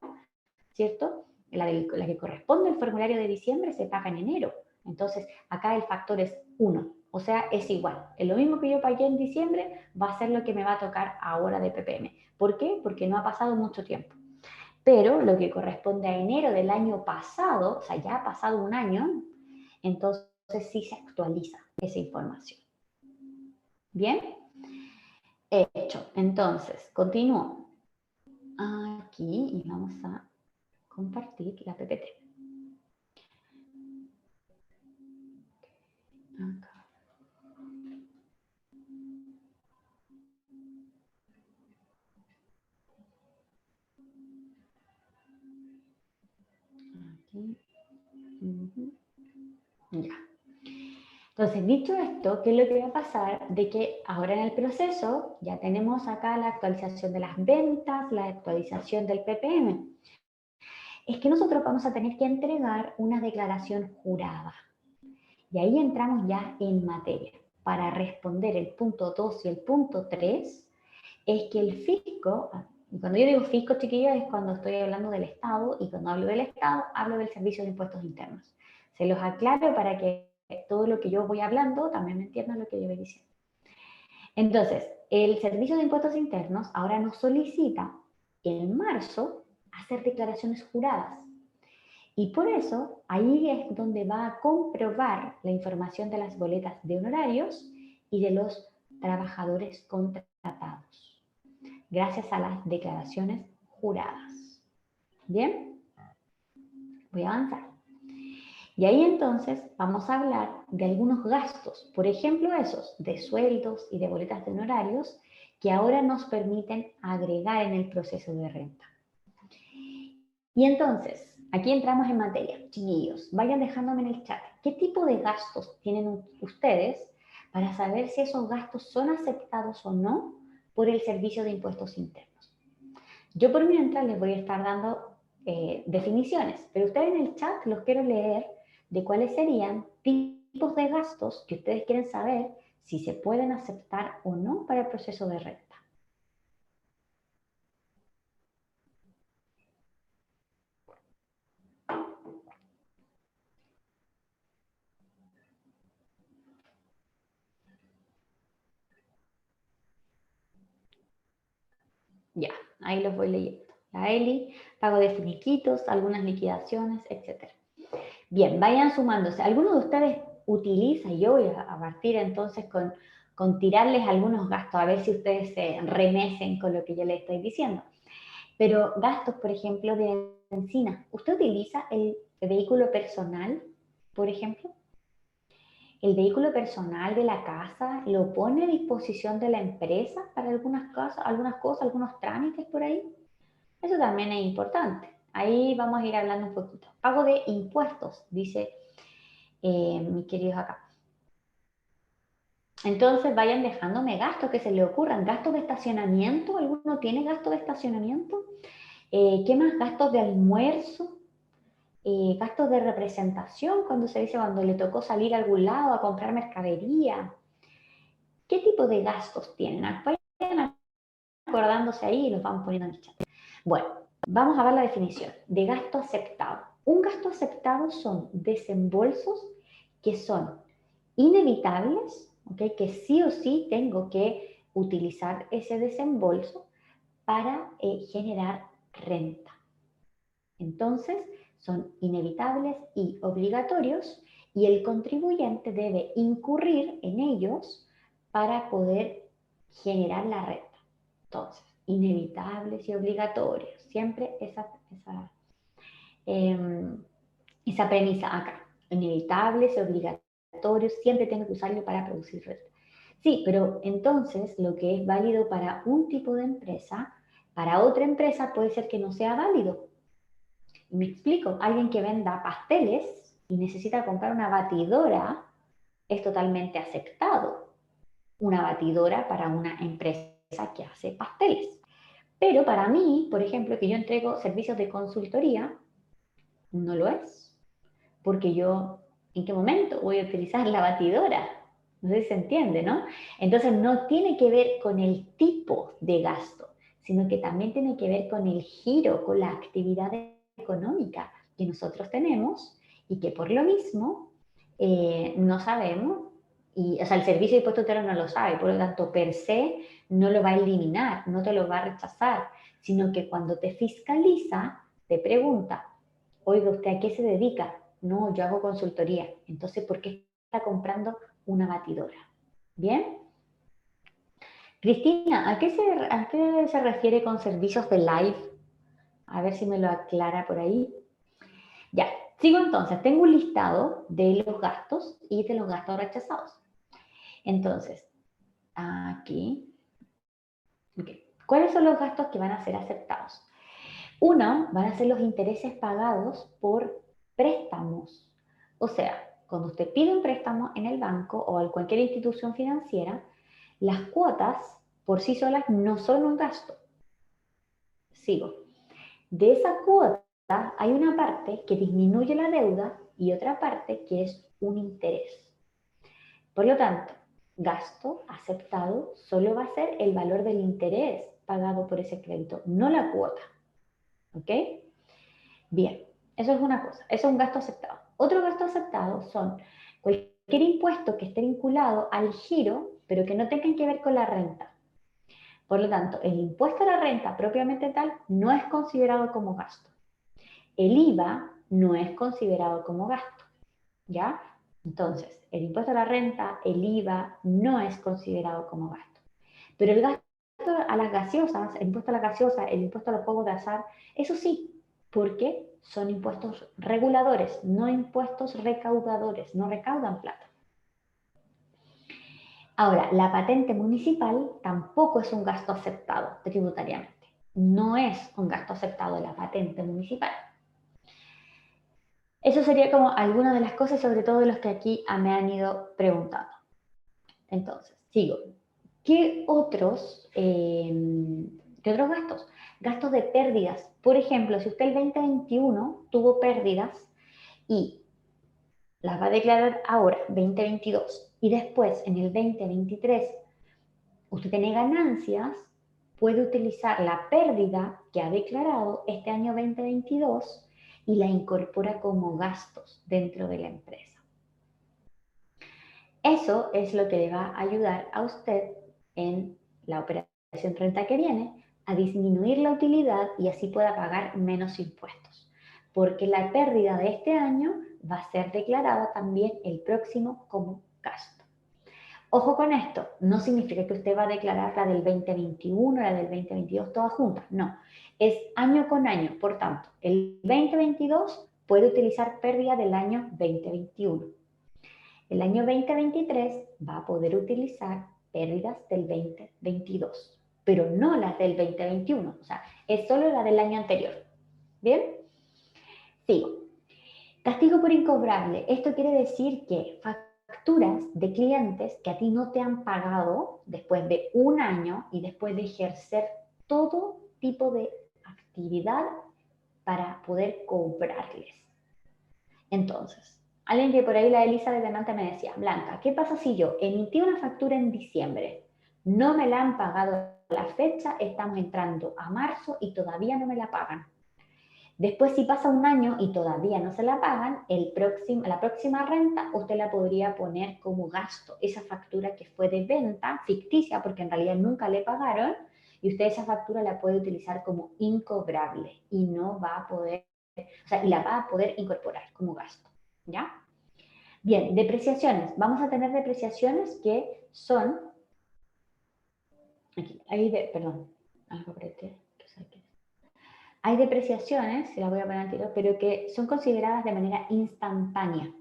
¿cierto? La que corresponde al formulario de diciembre se paga en enero. Entonces, acá el factor es 1, o sea, es igual. Es lo mismo que yo pagué en diciembre, va a ser lo que me va a tocar ahora de ppm. ¿Por qué? Porque no ha pasado mucho tiempo. Pero lo que corresponde a enero del año pasado, o sea, ya ha pasado un año, entonces sí se actualiza esa información. ¿Bien? Hecho. Entonces, continúo. Aquí y vamos a compartir la PPT. Acá. Aquí. Ya. Entonces, dicho esto, ¿qué es lo que va a pasar? De que ahora en el proceso ya tenemos acá la actualización de las ventas, la actualización del ppm. Es que nosotros vamos a tener que entregar una declaración jurada. Y ahí entramos ya en materia. Para responder el punto 2 y el punto 3, es que el fisco, y cuando yo digo fisco, chiquillos, es cuando estoy hablando del Estado, y cuando hablo del Estado, hablo del Servicio de Impuestos Internos. Se los aclaro para que todo lo que yo voy hablando también me entiendan lo que yo voy diciendo. Entonces, el Servicio de Impuestos Internos ahora nos solicita en marzo hacer declaraciones juradas. Y por eso, ahí es donde va a comprobar la información de las boletas de honorarios y de los trabajadores contratados, gracias a las declaraciones juradas. ¿Bien? Voy a avanzar. Y ahí entonces vamos a hablar de algunos gastos, por ejemplo esos de sueldos y de boletas de honorarios que ahora nos permiten agregar en el proceso de renta. Y entonces, aquí entramos en materia. Chiquillos, vayan dejándome en el chat qué tipo de gastos tienen ustedes para saber si esos gastos son aceptados o no por el Servicio de Impuestos Internos. Yo por mientras les voy a estar dando definiciones, pero ustedes en el chat los quiero leer de cuáles serían tipos de gastos que ustedes quieren saber si se pueden aceptar o no para el proceso de renta. Ya, ahí los voy leyendo. La ELI, pago de finiquitos, algunas liquidaciones, etc. Bien, vayan sumándose. ¿Alguno de ustedes utiliza? Yo voy a partir entonces con tirarles algunos gastos, a ver si ustedes se remecen con lo que yo les estoy diciendo. Pero gastos, por ejemplo, de benzina. ¿Usted utiliza el vehículo personal, por ejemplo? el vehículo personal de la casa lo pone a disposición de la empresa para algunas cosas, algunos trámites por ahí. Eso también es importante. Ahí vamos a ir hablando un poquito. Pago de impuestos, dice mis queridos acá. Entonces vayan dejándome gastos que se le ocurran. Gastos de estacionamiento, ¿alguno tiene gastos de estacionamiento? ¿Qué más? Gastos de almuerzo, gastos de representación, cuando se dice cuando le tocó salir a algún lado a comprar mercadería. ¿Qué tipo de gastos tienen? Vayan acordándose ahí y los vamos poniendo en el chat. Bueno, vamos a ver la definición de gasto aceptado. Un gasto aceptado son desembolsos que son inevitables, ¿okay? Que sí o sí tengo que utilizar ese desembolso para generar renta. Entonces, son inevitables y obligatorios y el contribuyente debe incurrir en ellos para poder generar la renta. Entonces, inevitables y obligatorios. Siempre esa premisa acá. Inevitables y obligatorios, siempre tengo que usarlo para producir renta. Sí, pero entonces lo que es válido para un tipo de empresa, para otra empresa puede ser que no sea válido. Y me explico, alguien que venda pasteles y necesita comprar una batidora es totalmente aceptado. Una batidora para una empresa que hace pasteles. Pero para mí, por ejemplo, que yo entrego servicios de consultoría, no lo es. Porque yo, ¿en qué momento voy a utilizar la batidora? No sé si se entiende, ¿no? Entonces no tiene que ver con el tipo de gasto, sino que también tiene que ver con el giro, con la actividad económica que nosotros tenemos y que por lo mismo no sabemos, y, o sea, el servicio de impuesto interno no lo sabe, por lo tanto, per se no lo va a eliminar, no te lo va a rechazar, sino que cuando te fiscaliza, te pregunta, oiga, ¿usted a qué se dedica? No, yo hago consultoría. Entonces, ¿por qué está comprando una batidora? ¿Bien? Cristina, ¿a qué se refiere con servicios de live? A ver si me lo aclara por ahí. Ya, sigo entonces. Tengo un listado de los gastos y de los gastos rechazados. Entonces, aquí. Okay. ¿Cuáles son los gastos que van a ser aceptados? Uno, van a ser los intereses pagados por préstamos. O sea, cuando usted pide un préstamo en el banco o en cualquier institución financiera, las cuotas por sí solas no son un gasto. Sigo. De esa cuota hay una parte que disminuye la deuda y otra parte que es un interés. Por lo tanto, gasto aceptado solo va a ser el valor del interés pagado por ese crédito, no la cuota. ¿Ok? Bien, eso es una cosa, eso es un gasto aceptado. Otro gasto aceptado son cualquier impuesto que esté vinculado al giro, pero que no tengan que ver con la renta. Por lo tanto, el impuesto a la renta propiamente tal no es considerado como gasto. El IVA no es considerado como gasto, ¿ya? Entonces, el impuesto a la renta, el IVA, no es considerado como gasto. Pero el gasto a las gaseosas, el impuesto a la gaseosa, el impuesto a los juegos de azar, eso sí, porque son impuestos reguladores, no impuestos recaudadores, no recaudan plata. Ahora, la patente municipal tampoco es un gasto aceptado tributariamente. No es un gasto aceptado la patente municipal. Eso sería como algunas de las cosas, sobre todo de los que aquí me han ido preguntando. Entonces, sigo. ¿Qué otros gastos? Gastos de pérdidas. Por ejemplo, si usted el 2021 tuvo pérdidas y las va a declarar ahora, 2022, y después en el 2023 usted tiene ganancias, puede utilizar la pérdida que ha declarado este año 2022 y la incorpora como gastos dentro de la empresa. Eso es lo que le va a ayudar a usted en la operación renta que viene a disminuir la utilidad y así pueda pagar menos impuestos. Porque la pérdida de este año va a ser declarada también el próximo como gasto. Ojo con esto, no significa que usted va a declarar la del 2021, la del 2022, todas juntas. No, es año con año. Por tanto, el 2022 puede utilizar pérdida del año 2021. El año 2023 va a poder utilizar pérdidas del 2022, pero no las del 2021, o sea, es solo la del año anterior. ¿Bien? Sigo. Castigo por incobrable. Esto quiere decir que facturas de clientes que a ti no te han pagado después de un año y después de ejercer todo tipo de actividad para poder cobrarles. Entonces, alguien que por ahí, la Elisa de delante me decía, Blanca, ¿qué pasa si yo emití una factura en diciembre? No me la han pagado a la fecha, estamos entrando a marzo y todavía no me la pagan. Después, si pasa un año y todavía no se la pagan, la próxima renta usted la podría poner como gasto. Esa factura que fue de venta, ficticia, porque en realidad nunca le pagaron, y usted esa factura la puede utilizar como incobrable y no va a poder, o sea, y la va a poder incorporar como gasto, ¿ya? Bien, depreciaciones. Vamos a tener depreciaciones que son, aquí, perdón, algo apreté, que saqué. Hay depreciaciones, se las voy a poner al tiro, pero que son consideradas de manera instantánea.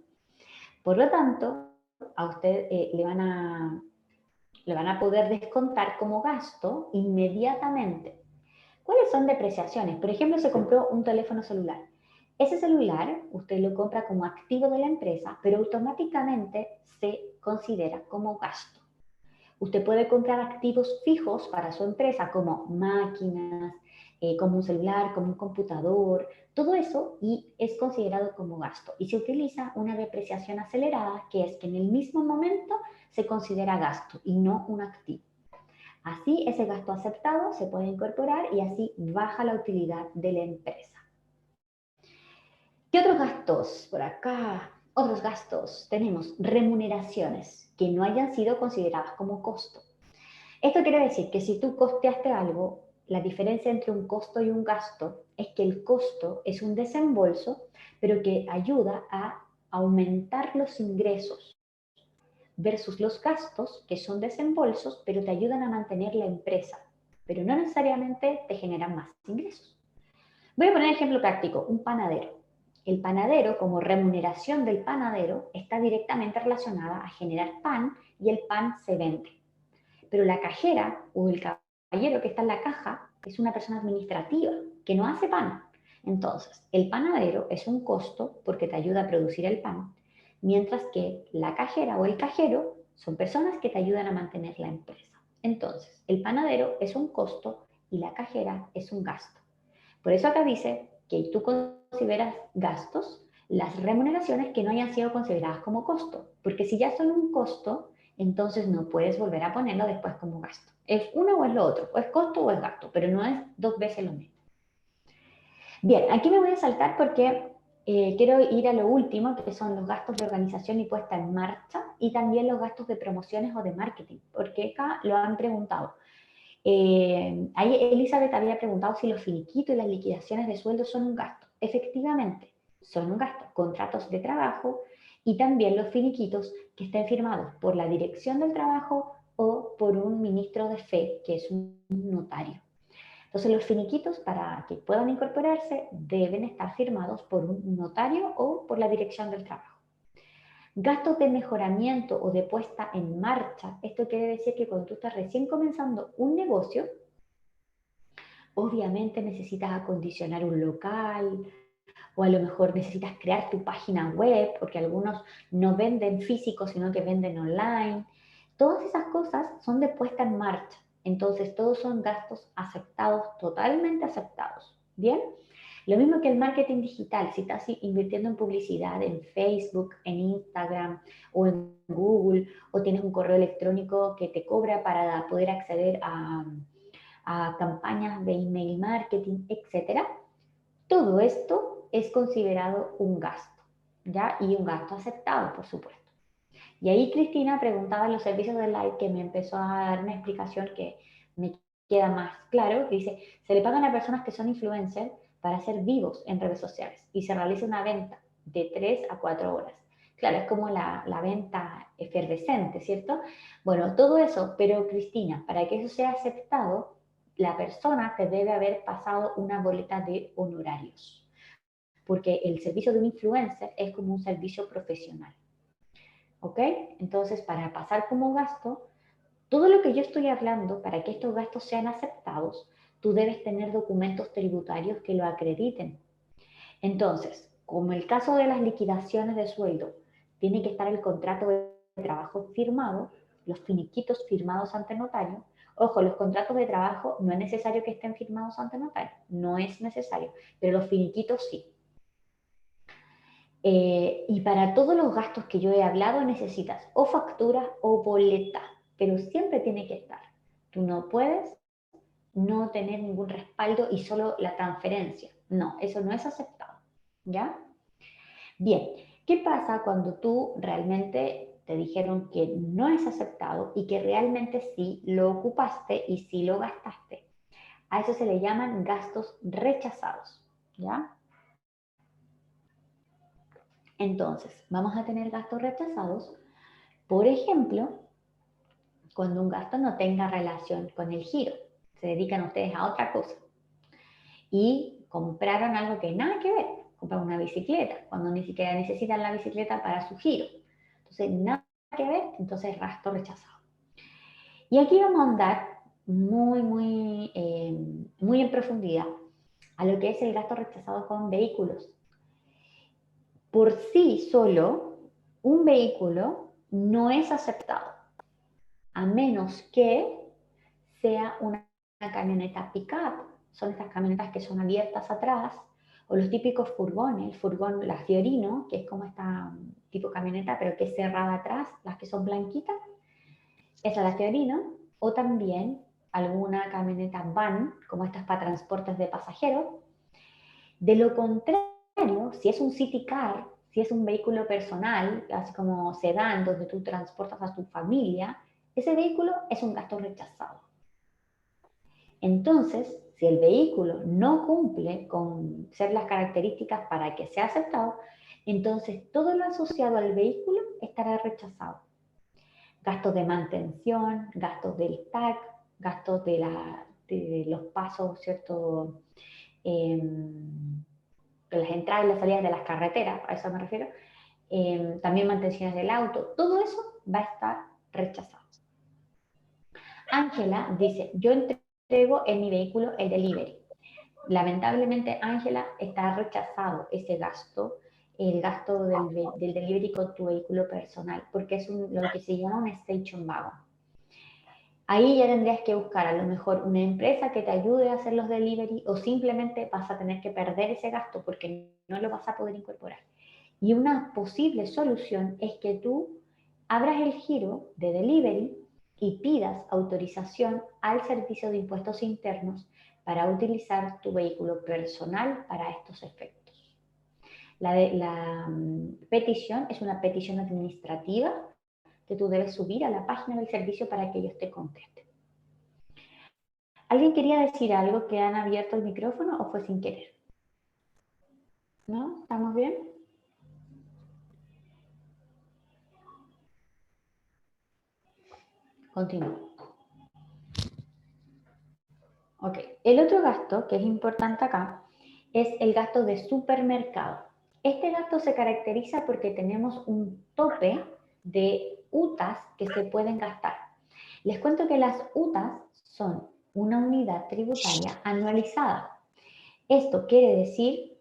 Por lo tanto, a usted le van a poder descontar como gasto inmediatamente. ¿Cuáles son depreciaciones? Por ejemplo, se compró un teléfono celular. Ese celular usted lo compra como activo de la empresa, pero automáticamente se considera como gasto. Usted puede comprar activos fijos para su empresa como máquinas, como un celular, como un computador, todo eso y es considerado como gasto. Y se utiliza una depreciación acelerada, que es que en el mismo momento se considera gasto y no un activo. Así ese gasto aceptado se puede incorporar y así baja la utilidad de la empresa. ¿Qué otros gastos? Por acá, otros gastos. Tenemos remuneraciones que no hayan sido consideradas como costo. Esto quiere decir que si tú costeaste algo, la diferencia entre un costo y un gasto es que el costo es un desembolso, pero que ayuda a aumentar los ingresos, versus los gastos, que son desembolsos, pero te ayudan a mantener la empresa, pero no necesariamente te generan más ingresos. Voy a poner un ejemplo práctico, un panadero. El panadero, como remuneración del panadero, está directamente relacionada a generar pan y el pan se vende. Pero la cajera o el caballero que está en la caja es una persona administrativa que no hace pan. Entonces, el panadero es un costo porque te ayuda a producir el pan, mientras que la cajera o el cajero son personas que te ayudan a mantener la empresa. Entonces, el panadero es un costo y la cajera es un gasto. Por eso acá dice que tú consideras gastos las remuneraciones que no hayan sido consideradas como costo, porque si ya son un costo, entonces no puedes volver a ponerlo después como gasto. Es uno o es lo otro, o es costo o es gasto, pero no es dos veces lo mismo. Bien, aquí me voy a saltar porque quiero ir a lo último, que son los gastos de organización y puesta en marcha, y también los gastos de promociones o de marketing, porque acá lo han preguntado. Ahí Elizabeth había preguntado si los finiquitos y las liquidaciones de sueldo son un gasto. Efectivamente, son un gasto. Contratos de trabajo y también los finiquitos que estén firmados por la dirección del trabajo o por un ministro de fe, que es un notario. Entonces, los finiquitos, para que puedan incorporarse, deben estar firmados por un notario o por la dirección del trabajo. Gastos de mejoramiento o de puesta en marcha. Esto quiere decir que cuando tú estás recién comenzando un negocio, obviamente necesitas acondicionar un local o a lo mejor necesitas crear tu página web, porque algunos no venden físico, sino que venden online. Todas esas cosas son de puesta en marcha. Entonces, todos son gastos aceptados, totalmente aceptados. ¿Bien? Lo mismo que el marketing digital, si estás invirtiendo en publicidad en Facebook, en Instagram o en Google, o tienes un correo electrónico que te cobra para poder acceder a campañas de email marketing, etcétera, todo esto es considerado un gasto, ¿ya? Y un gasto aceptado, por supuesto. Y ahí Cristina preguntaba en los servicios de Live, que me empezó a dar una explicación que me queda más claro, que dice, se le pagan a personas que son influencers para ser vivos en redes sociales y se realiza una venta de 3 a 4 horas. Claro, es como la venta efervescente, ¿cierto? Bueno, todo eso, pero Cristina, para que eso sea aceptado, la persona te debe haber pasado una boleta de honorarios, porque el servicio de un influencer es como un servicio profesional. ¿ok? Entonces, para pasar como gasto, todo lo que yo estoy hablando, para que estos gastos sean aceptados, tú debes tener documentos tributarios que lo acrediten. Entonces, como el caso de las liquidaciones de sueldo, tiene que estar el contrato de trabajo firmado, los finiquitos firmados ante notario. Ojo, los contratos de trabajo no es necesario que estén firmados ante notario, no es necesario, pero los finiquitos sí. Y para todos los gastos que yo he hablado necesitas o factura o boleta, pero siempre tiene que estar. Tú no puedes no tener ningún respaldo y solo la transferencia. No, eso no es aceptado. ¿Ya? Bien, ¿qué pasa cuando tú realmente te dijeron que no es aceptado y que realmente sí lo ocupaste y sí lo gastaste? A eso se le llaman gastos rechazados. ¿Ya? Entonces, vamos a tener gastos rechazados, por ejemplo, cuando un gasto no tenga relación con el giro. Se dedican ustedes a otra cosa. Y compraron algo que nada que ver. Compraron una bicicleta, cuando ni siquiera necesitan la bicicleta para su giro. Entonces, nada que ver, entonces gasto rechazado. Y aquí vamos a andar muy en profundidad a lo que es el gasto rechazado con vehículos. Por sí solo, un vehículo no es aceptado, a menos que sea una camioneta pick-up. Son estas camionetas que son abiertas atrás, o los típicos furgones, el furgón, la Fiorino, que es como esta tipo camioneta, pero que es cerrada atrás, las que son blanquitas, esa es la Fiorino, o también alguna camioneta van, como estas para transportes de pasajeros. De lo contrario, si es un city car, si es un vehículo personal, así como sedán, donde tú transportas a tu familia, ese vehículo es un gasto rechazado. Entonces, si el vehículo no cumple con ser las características para que sea aceptado, entonces todo lo asociado al vehículo estará rechazado. Gastos de mantención, gastos del TAC, gastos de los pasos, ¿cierto? De las entradas y las salidas de las carreteras, a eso me refiero. También mantenciones del auto, todo eso va a estar rechazado. Ángela dice, yo entrego en mi vehículo el delivery. Lamentablemente, Ángela, está rechazado ese gasto, el gasto del delivery con tu vehículo personal, porque es lo que se llama un station wagon. Ahí ya tendrías que buscar a lo mejor una empresa que te ayude a hacer los delivery o simplemente vas a tener que perder ese gasto porque no lo vas a poder incorporar. Y una posible solución es que tú abras el giro de delivery y pidas autorización al Servicio de Impuestos Internos para utilizar tu vehículo personal para estos efectos. La petición es una petición administrativa que tú debes subir a la página del servicio para que ellos te contesten. ¿Alguien quería decir algo que han abierto el micrófono o fue sin querer? ¿No? ¿Estamos bien? Continúo. Ok, el otro gasto que es importante acá es el gasto de supermercado. Este gasto se caracteriza porque tenemos un tope de UTAs que se pueden gastar. Les cuento que las UTAs son una unidad tributaria anualizada. Esto quiere decir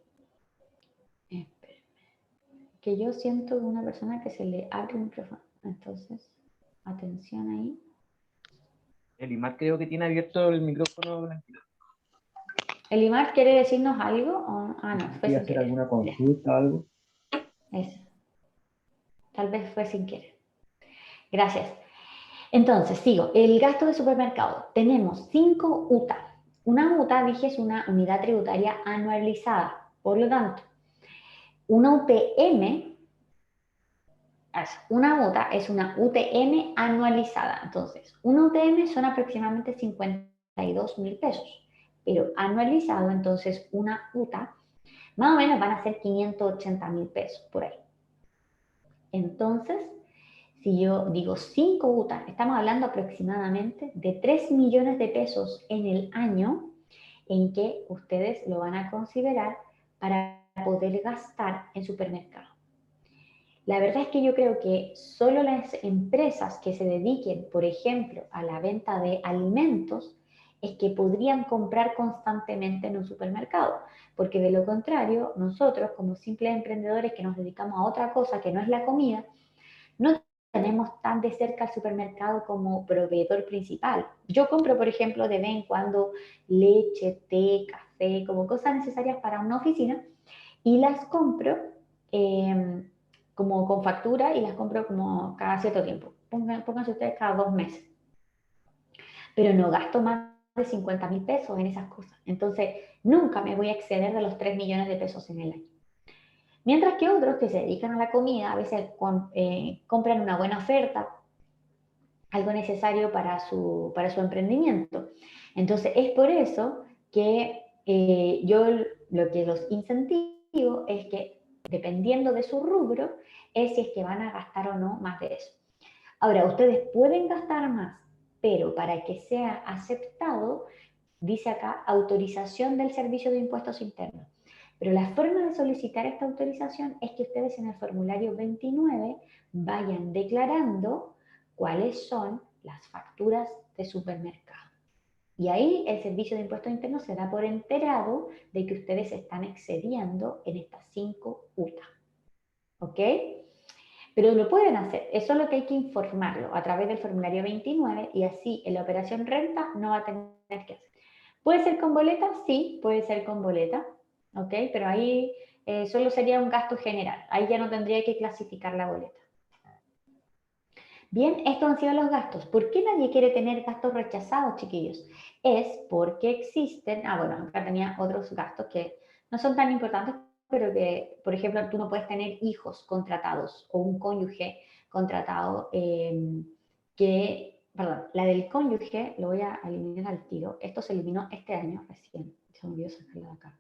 que yo siento una persona que se le abre el micrófono. Entonces, atención ahí. Elimar creo que tiene abierto el micrófono, Blanquita. ¿Elimar quiere decirnos algo? Ah, no, fue ¿Quiere sin hacer querer. alguna consulta o algo? Eso. Tal vez fue sin querer. Gracias. Entonces, sigo. El gasto de supermercado. Tenemos 5 UTA. Una UTA, dije, es una unidad tributaria anualizada. Por lo tanto, una UTM, una UTA es una UTM anualizada. Entonces, una UTM son aproximadamente 52.000 pesos. Pero anualizado, entonces, una UTA, más o menos van a ser 580.000 pesos por ahí. Entonces, si yo digo 5 UTA, estamos hablando aproximadamente de 3 millones de pesos en el año en que ustedes lo van a considerar para poder gastar en supermercado. La verdad es que yo creo que solo las empresas que se dediquen, por ejemplo, a la venta de alimentos, es que podrían comprar constantemente en un supermercado, porque de lo contrario, nosotros como simples emprendedores que nos dedicamos a otra cosa que no es la comida, no tenemos tan de cerca al supermercado como proveedor principal. Yo compro, por ejemplo, de vez en cuando leche, té, café, como cosas necesarias para una oficina, y las compro como con factura y las compro como cada cierto tiempo. Pónganse ustedes cada 2 meses. Pero no gasto más de 50.000 pesos en esas cosas. Entonces, nunca me voy a exceder de los 3 millones de pesos en el año. Mientras que otros que se dedican a la comida, a veces compran una buena oferta, algo necesario para su emprendimiento. Entonces, es por eso que yo lo que los incentivo es que, dependiendo de su rubro, es si es que van a gastar o no más de eso. Ahora, ustedes pueden gastar más, pero para que sea aceptado, dice acá, autorización del Servicio de Impuestos Internos. Pero la forma de solicitar esta autorización es que ustedes en el formulario 29 vayan declarando cuáles son las facturas de supermercado. Y ahí el Servicio de Impuestos Internos se da por enterado de que ustedes están excediendo en estas 5 UTA. ¿Ok? Pero lo pueden hacer, eso es lo que hay que informarlo a través del formulario 29 y así en la operación renta no va a tener que hacer. ¿Puede ser con boleta? Sí, puede ser con boleta, ¿ok? Pero ahí solo sería un gasto general, ahí ya no tendría que clasificar la boleta. Bien, estos han sido los gastos. ¿Por qué nadie quiere tener gastos rechazados, chiquillos? Es porque existen, bueno, acá tenía otros gastos que no son tan importantes, pero que, por ejemplo, tú no puedes tener hijos contratados o un cónyuge contratado perdón, la del cónyuge lo voy a eliminar al tiro. Esto se eliminó este año recién, se me olvidó sacarlo de acá.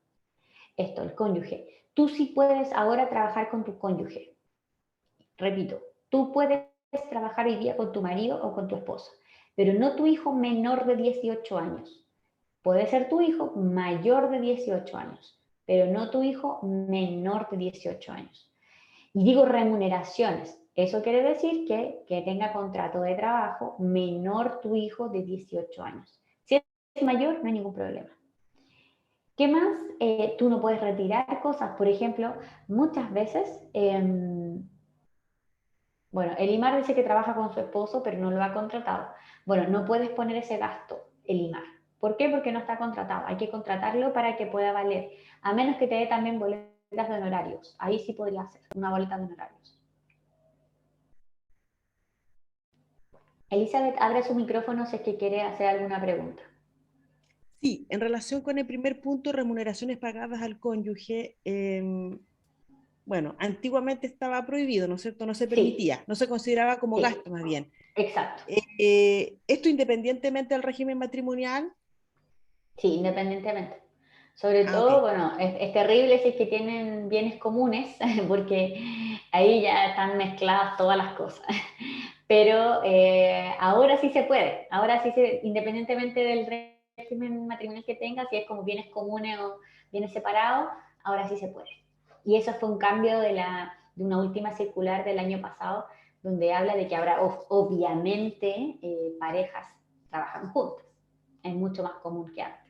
Esto, el cónyuge. Tú sí puedes ahora trabajar con tu cónyuge. Repito, tú puedes trabajar hoy día con tu marido o con tu esposa, pero no tu hijo menor de 18 años. Puede ser tu hijo mayor de 18 años, pero no tu hijo menor de 18 años. Y digo remuneraciones. Eso quiere decir que tenga contrato de trabajo menor tu hijo de 18 años. Si es mayor, no hay ningún problema. ¿Qué más? Tú no puedes retirar cosas. Por ejemplo, muchas veces, bueno, el IMAR dice que trabaja con su esposo, pero no lo ha contratado. Bueno, no puedes poner ese gasto, el IMAR. ¿Por qué? Porque no está contratado. Hay que contratarlo para que pueda valer. A menos que te dé también boletas de honorarios. Ahí sí podría ser una boleta de honorarios. Elizabeth, abre su micrófono si es que quiere hacer alguna pregunta. Sí, en relación con el primer punto, remuneraciones pagadas al cónyuge, bueno, antiguamente estaba prohibido, ¿no es cierto? No se Sí, permitía, no se consideraba como sí, gasto más bien. exacto. Esto independientemente del régimen matrimonial. Sí, independientemente. Sobre Ok. todo, bueno, es terrible si es que tienen bienes comunes, porque ahí ya están mezcladas todas las cosas. Pero ahora sí se puede, ahora sí independientemente del régimen matrimonial que tenga, si es como bienes comunes o bienes separados, ahora sí se puede. Y eso fue un cambio de una última circular del año pasado, donde habla de que ahora obviamente parejas trabajan juntas. Es mucho más común que antes.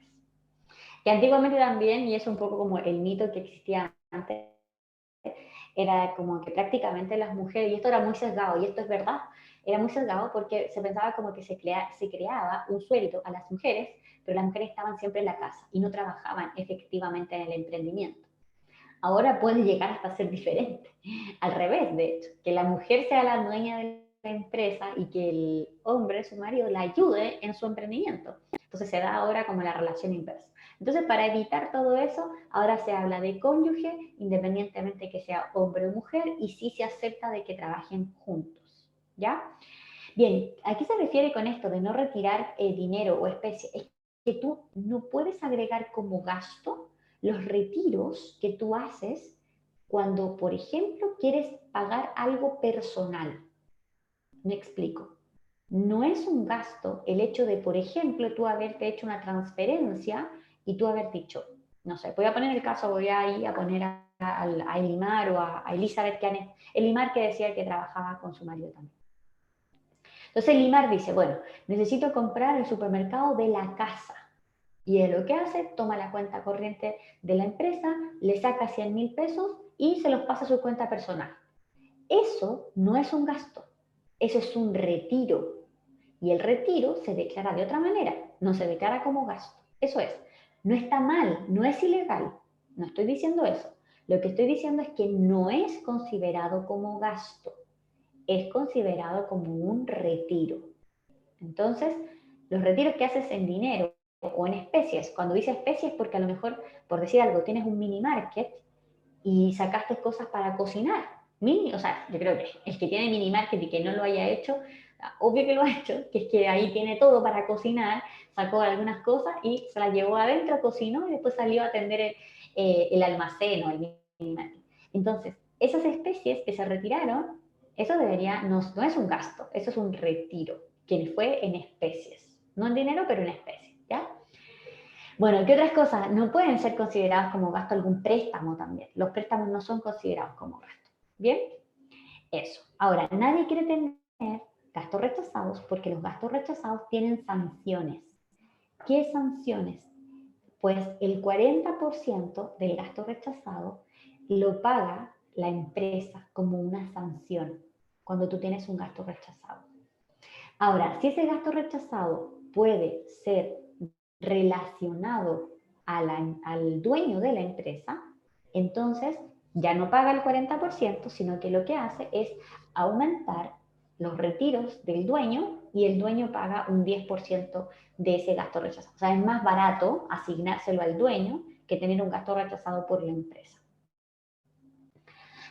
Que antiguamente también, y es un poco como el mito que existía antes, era como que prácticamente las mujeres, y esto era muy sesgado, y esto es verdad, era muy sesgado porque se pensaba como que se creaba un sueldo a las mujeres, pero las mujeres estaban siempre en la casa y no trabajaban efectivamente en el emprendimiento. Ahora puede llegar hasta ser diferente, al revés, de hecho, que la mujer sea la dueña de la empresa y que el hombre, su marido, la ayude en su emprendimiento. Entonces se da ahora como la relación inversa. Entonces, para evitar todo eso, ahora se habla de cónyuge, independientemente que sea hombre o mujer, y sí se acepta de que trabajen juntos, ¿ya? Bien, ¿a qué se refiere con esto de no retirar dinero o especie? Es que tú no puedes agregar como gasto los retiros que tú haces cuando, por ejemplo, quieres pagar algo personal. Me explico. No es un gasto el hecho de, por ejemplo, tú haberte hecho una transferencia y tú haber dicho, no sé, voy a poner el caso, voy a ir a poner a a Elimar o a Elizabeth, Elimar que decía que trabajaba con su marido también. Entonces Elimar dice, bueno, necesito comprar el supermercado de la casa. Y él lo que hace, toma la cuenta corriente de la empresa, le saca 100.000 pesos y se los pasa a su cuenta personal. Eso no es un gasto, eso es un retiro. Y el retiro se declara de otra manera, no se declara como gasto. Eso es, no está mal, no es ilegal, no estoy diciendo eso. Lo que estoy diciendo es que no es considerado como gasto, es considerado como un retiro. Entonces, los retiros que haces en dinero o en especies, cuando dice especies porque a lo mejor, por decir algo, tienes un mini market y sacaste cosas para cocinar. O sea, yo creo que el que tiene mini market y que no lo haya hecho, obvio que lo ha hecho, que es que ahí tiene todo para cocinar, sacó algunas cosas y se las llevó adentro, cocinó y después salió a atender el almacén o el mini market. Entonces, esas especies que se retiraron, eso no es un gasto, eso es un retiro, que fue en especies. No en dinero, pero en especies, ¿ya? Bueno, ¿qué otras cosas? No pueden ser considerados como gasto algún préstamo también. Los préstamos no son considerados como gasto. ¿Bien? Eso. Ahora, nadie quiere tener gastos rechazados porque los gastos rechazados tienen sanciones. ¿Qué sanciones? Pues el 40% del gasto rechazado lo paga la empresa como una sanción cuando tú tienes un gasto rechazado. Ahora, si ese gasto rechazado puede ser relacionado al dueño de la empresa, entonces ya no paga el 40%, sino que lo que hace es aumentar los retiros del dueño y el dueño paga un 10% de ese gasto rechazado. O sea, es más barato asignárselo al dueño que tener un gasto rechazado por la empresa.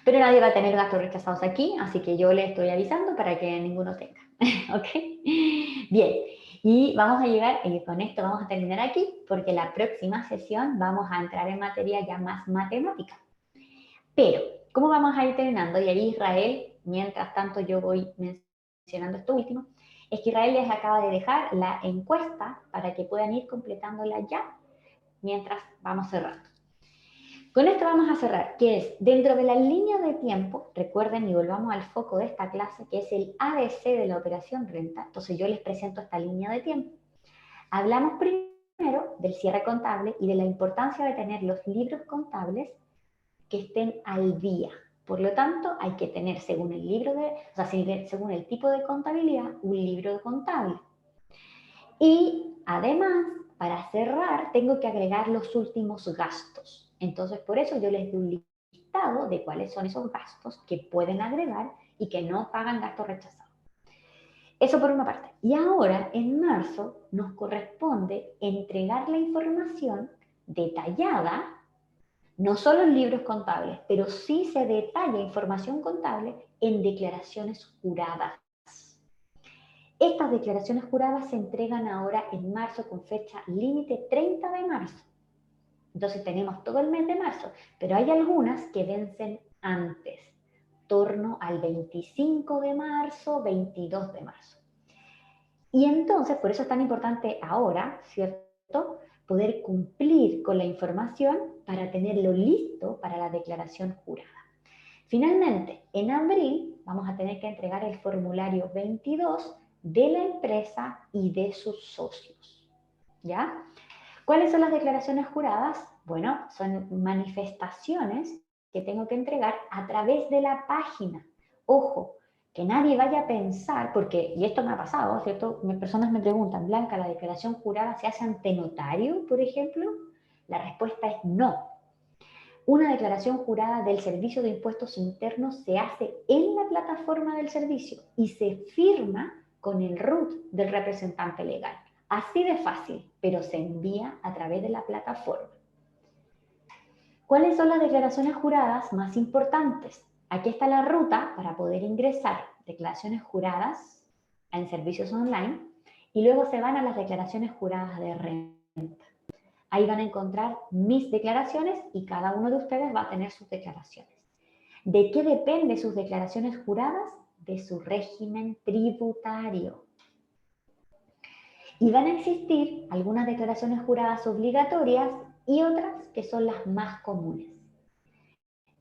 Pero nadie va a tener gastos rechazados aquí, así que yo le estoy avisando para que ninguno tenga. ¿Ok? Bien, y vamos a llegar, y con esto vamos a terminar aquí, porque la próxima sesión vamos a entrar en materia ya más matemática. Pero, ¿cómo vamos a ir terminando? Y ahí Israel, mientras tanto yo voy mencionando esto último, es que Israel les acaba de dejar la encuesta para que puedan ir completándola ya, mientras vamos cerrando. Con esto vamos a cerrar, que es dentro de la línea de tiempo, recuerden y volvamos al foco de esta clase, que es el ABC de la operación renta. Entonces yo les presento esta línea de tiempo. Hablamos primero del cierre contable y de la importancia de tener los libros contables que estén al día. Por lo tanto, hay que tener, según el libro según el tipo de contabilidad, un libro contable. Y además, para cerrar, tengo que agregar los últimos gastos. Entonces, por eso yo les doy un listado de cuáles son esos gastos que pueden agregar y que no pagan gastos rechazados. Eso por una parte. Y ahora, en marzo, nos corresponde entregar la información detallada, no solo en libros contables, pero sí se detalla información contable en declaraciones juradas. Estas declaraciones juradas se entregan ahora en marzo con fecha límite 30 de marzo. Entonces tenemos todo el mes de marzo, pero hay algunas que vencen antes, torno al 25 de marzo, 22 de marzo. Y entonces, por eso es tan importante ahora, ¿cierto?, poder cumplir con la información para tenerlo listo para la declaración jurada. Finalmente, en abril vamos a tener que entregar el formulario 22 de la empresa y de sus socios, ¿ya? ¿Cuáles son las declaraciones juradas? Bueno, son manifestaciones que tengo que entregar a través de la página. Ojo, que nadie vaya a pensar, porque, y esto me ha pasado, ¿cierto? Personas me preguntan, Blanca, ¿la declaración jurada se hace ante notario, por ejemplo? La respuesta es no. Una declaración jurada del Servicio de Impuestos Internos se hace en la plataforma del servicio y se firma con el RUT del representante legal. Así de fácil, pero se envía a través de la plataforma. ¿Cuáles son las declaraciones juradas más importantes? Aquí está la ruta para poder ingresar declaraciones juradas en servicios online y luego se van a las declaraciones juradas de renta. Ahí van a encontrar mis declaraciones y cada uno de ustedes va a tener sus declaraciones. ¿De qué dependen sus declaraciones juradas? De su régimen tributario. Y van a existir algunas declaraciones juradas obligatorias y otras que son las más comunes.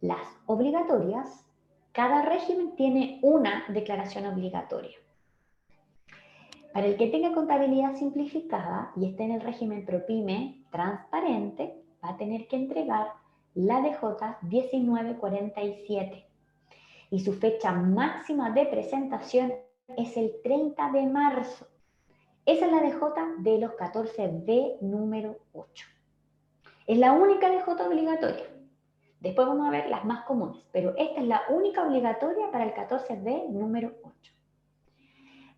las obligatorias, cada régimen tiene una declaración obligatoria. Para el que tenga contabilidad simplificada y esté en el régimen ProPyme transparente, va a tener que entregar la DJ 1947 y su fecha máxima de presentación es el 30 de marzo. Esa es la DJ de los 14B número 8. Es la única DJ obligatoria. Después vamos a ver las más comunes, pero esta es la única obligatoria para el 14B número 8.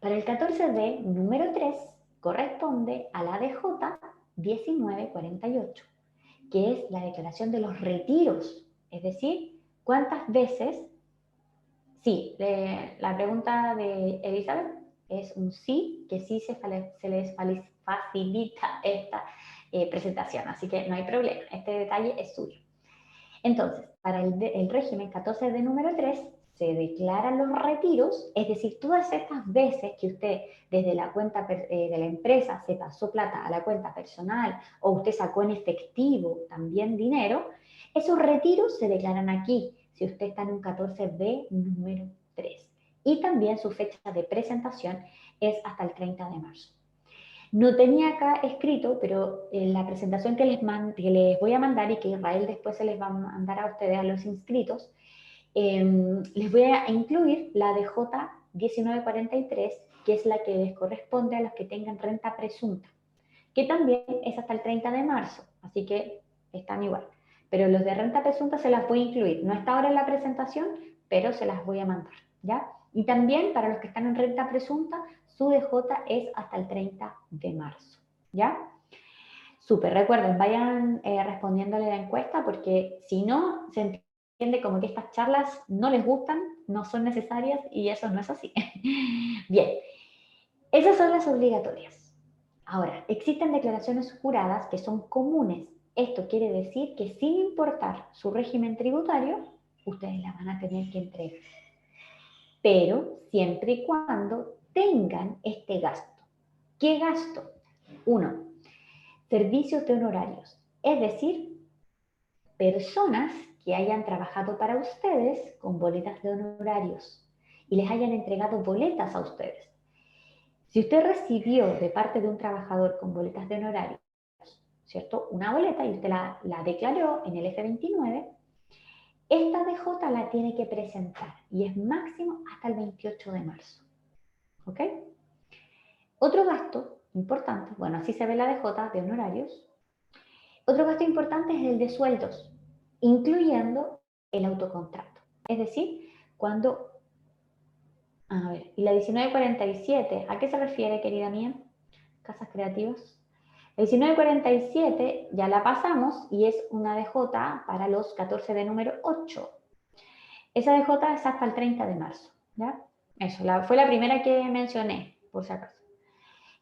Para el 14D número 3 corresponde a la DJ 1948, que es la declaración de los retiros, es decir, cuántas veces, sí, la pregunta de Elizabeth es un sí, que sí se les facilita esta presentación, así que no hay problema, este detalle es suyo. Entonces, para el régimen 14D número 3, se declaran los retiros, es decir, todas estas veces que usted desde la cuenta de la empresa se pasó plata a la cuenta personal o usted sacó en efectivo también dinero, esos retiros se declaran aquí, si usted está en un 14B número 3. Y también su fecha de presentación es hasta el 30 de marzo. No tenía acá escrito, pero en la presentación que les voy a mandar y que Israel después se les va a mandar a ustedes, a los inscritos, les voy a incluir la DJ 1943, que es la que les corresponde a los que tengan renta presunta, que también es hasta el 30 de marzo, así que están igual. Pero los de renta presunta se las voy a incluir. No está ahora en la presentación, pero se las voy a mandar, ¿ya? Y también para los que están en renta presunta, su DJ es hasta el 30 de marzo, ¿ya? Súper, recuerden, vayan respondiéndole la encuesta, porque si no, se entiende como que estas charlas no les gustan, no son necesarias, y eso no es así. Bien, esas son las obligatorias. Ahora, existen declaraciones juradas que son comunes. Esto quiere decir que sin importar su régimen tributario, ustedes la van a tener que entregar. Pero siempre y cuando tengan este gasto. ¿Qué gasto? 1. Servicios de honorarios. Es decir, personas que hayan trabajado para ustedes con boletas de honorarios y les hayan entregado boletas a ustedes. Si usted recibió de parte de un trabajador con boletas de honorarios, ¿cierto? Una boleta y usted la declaró en el F29, esta DJ la tiene que presentar y es máximo hasta el 28 de marzo. ¿Ok? Otro gasto importante, bueno, así se ve la DJ de honorarios. Otro gasto importante es el de sueldos, incluyendo el autocontrato. Es decir, cuando... A ver, y la 1947, ¿a qué se refiere, querida mía? Casas creativas. La 1947 ya la pasamos y es una DJ para los 14 de número 8. Esa DJ es hasta el 30 de marzo, ¿ya? Eso, fue la primera que mencioné, por si acaso.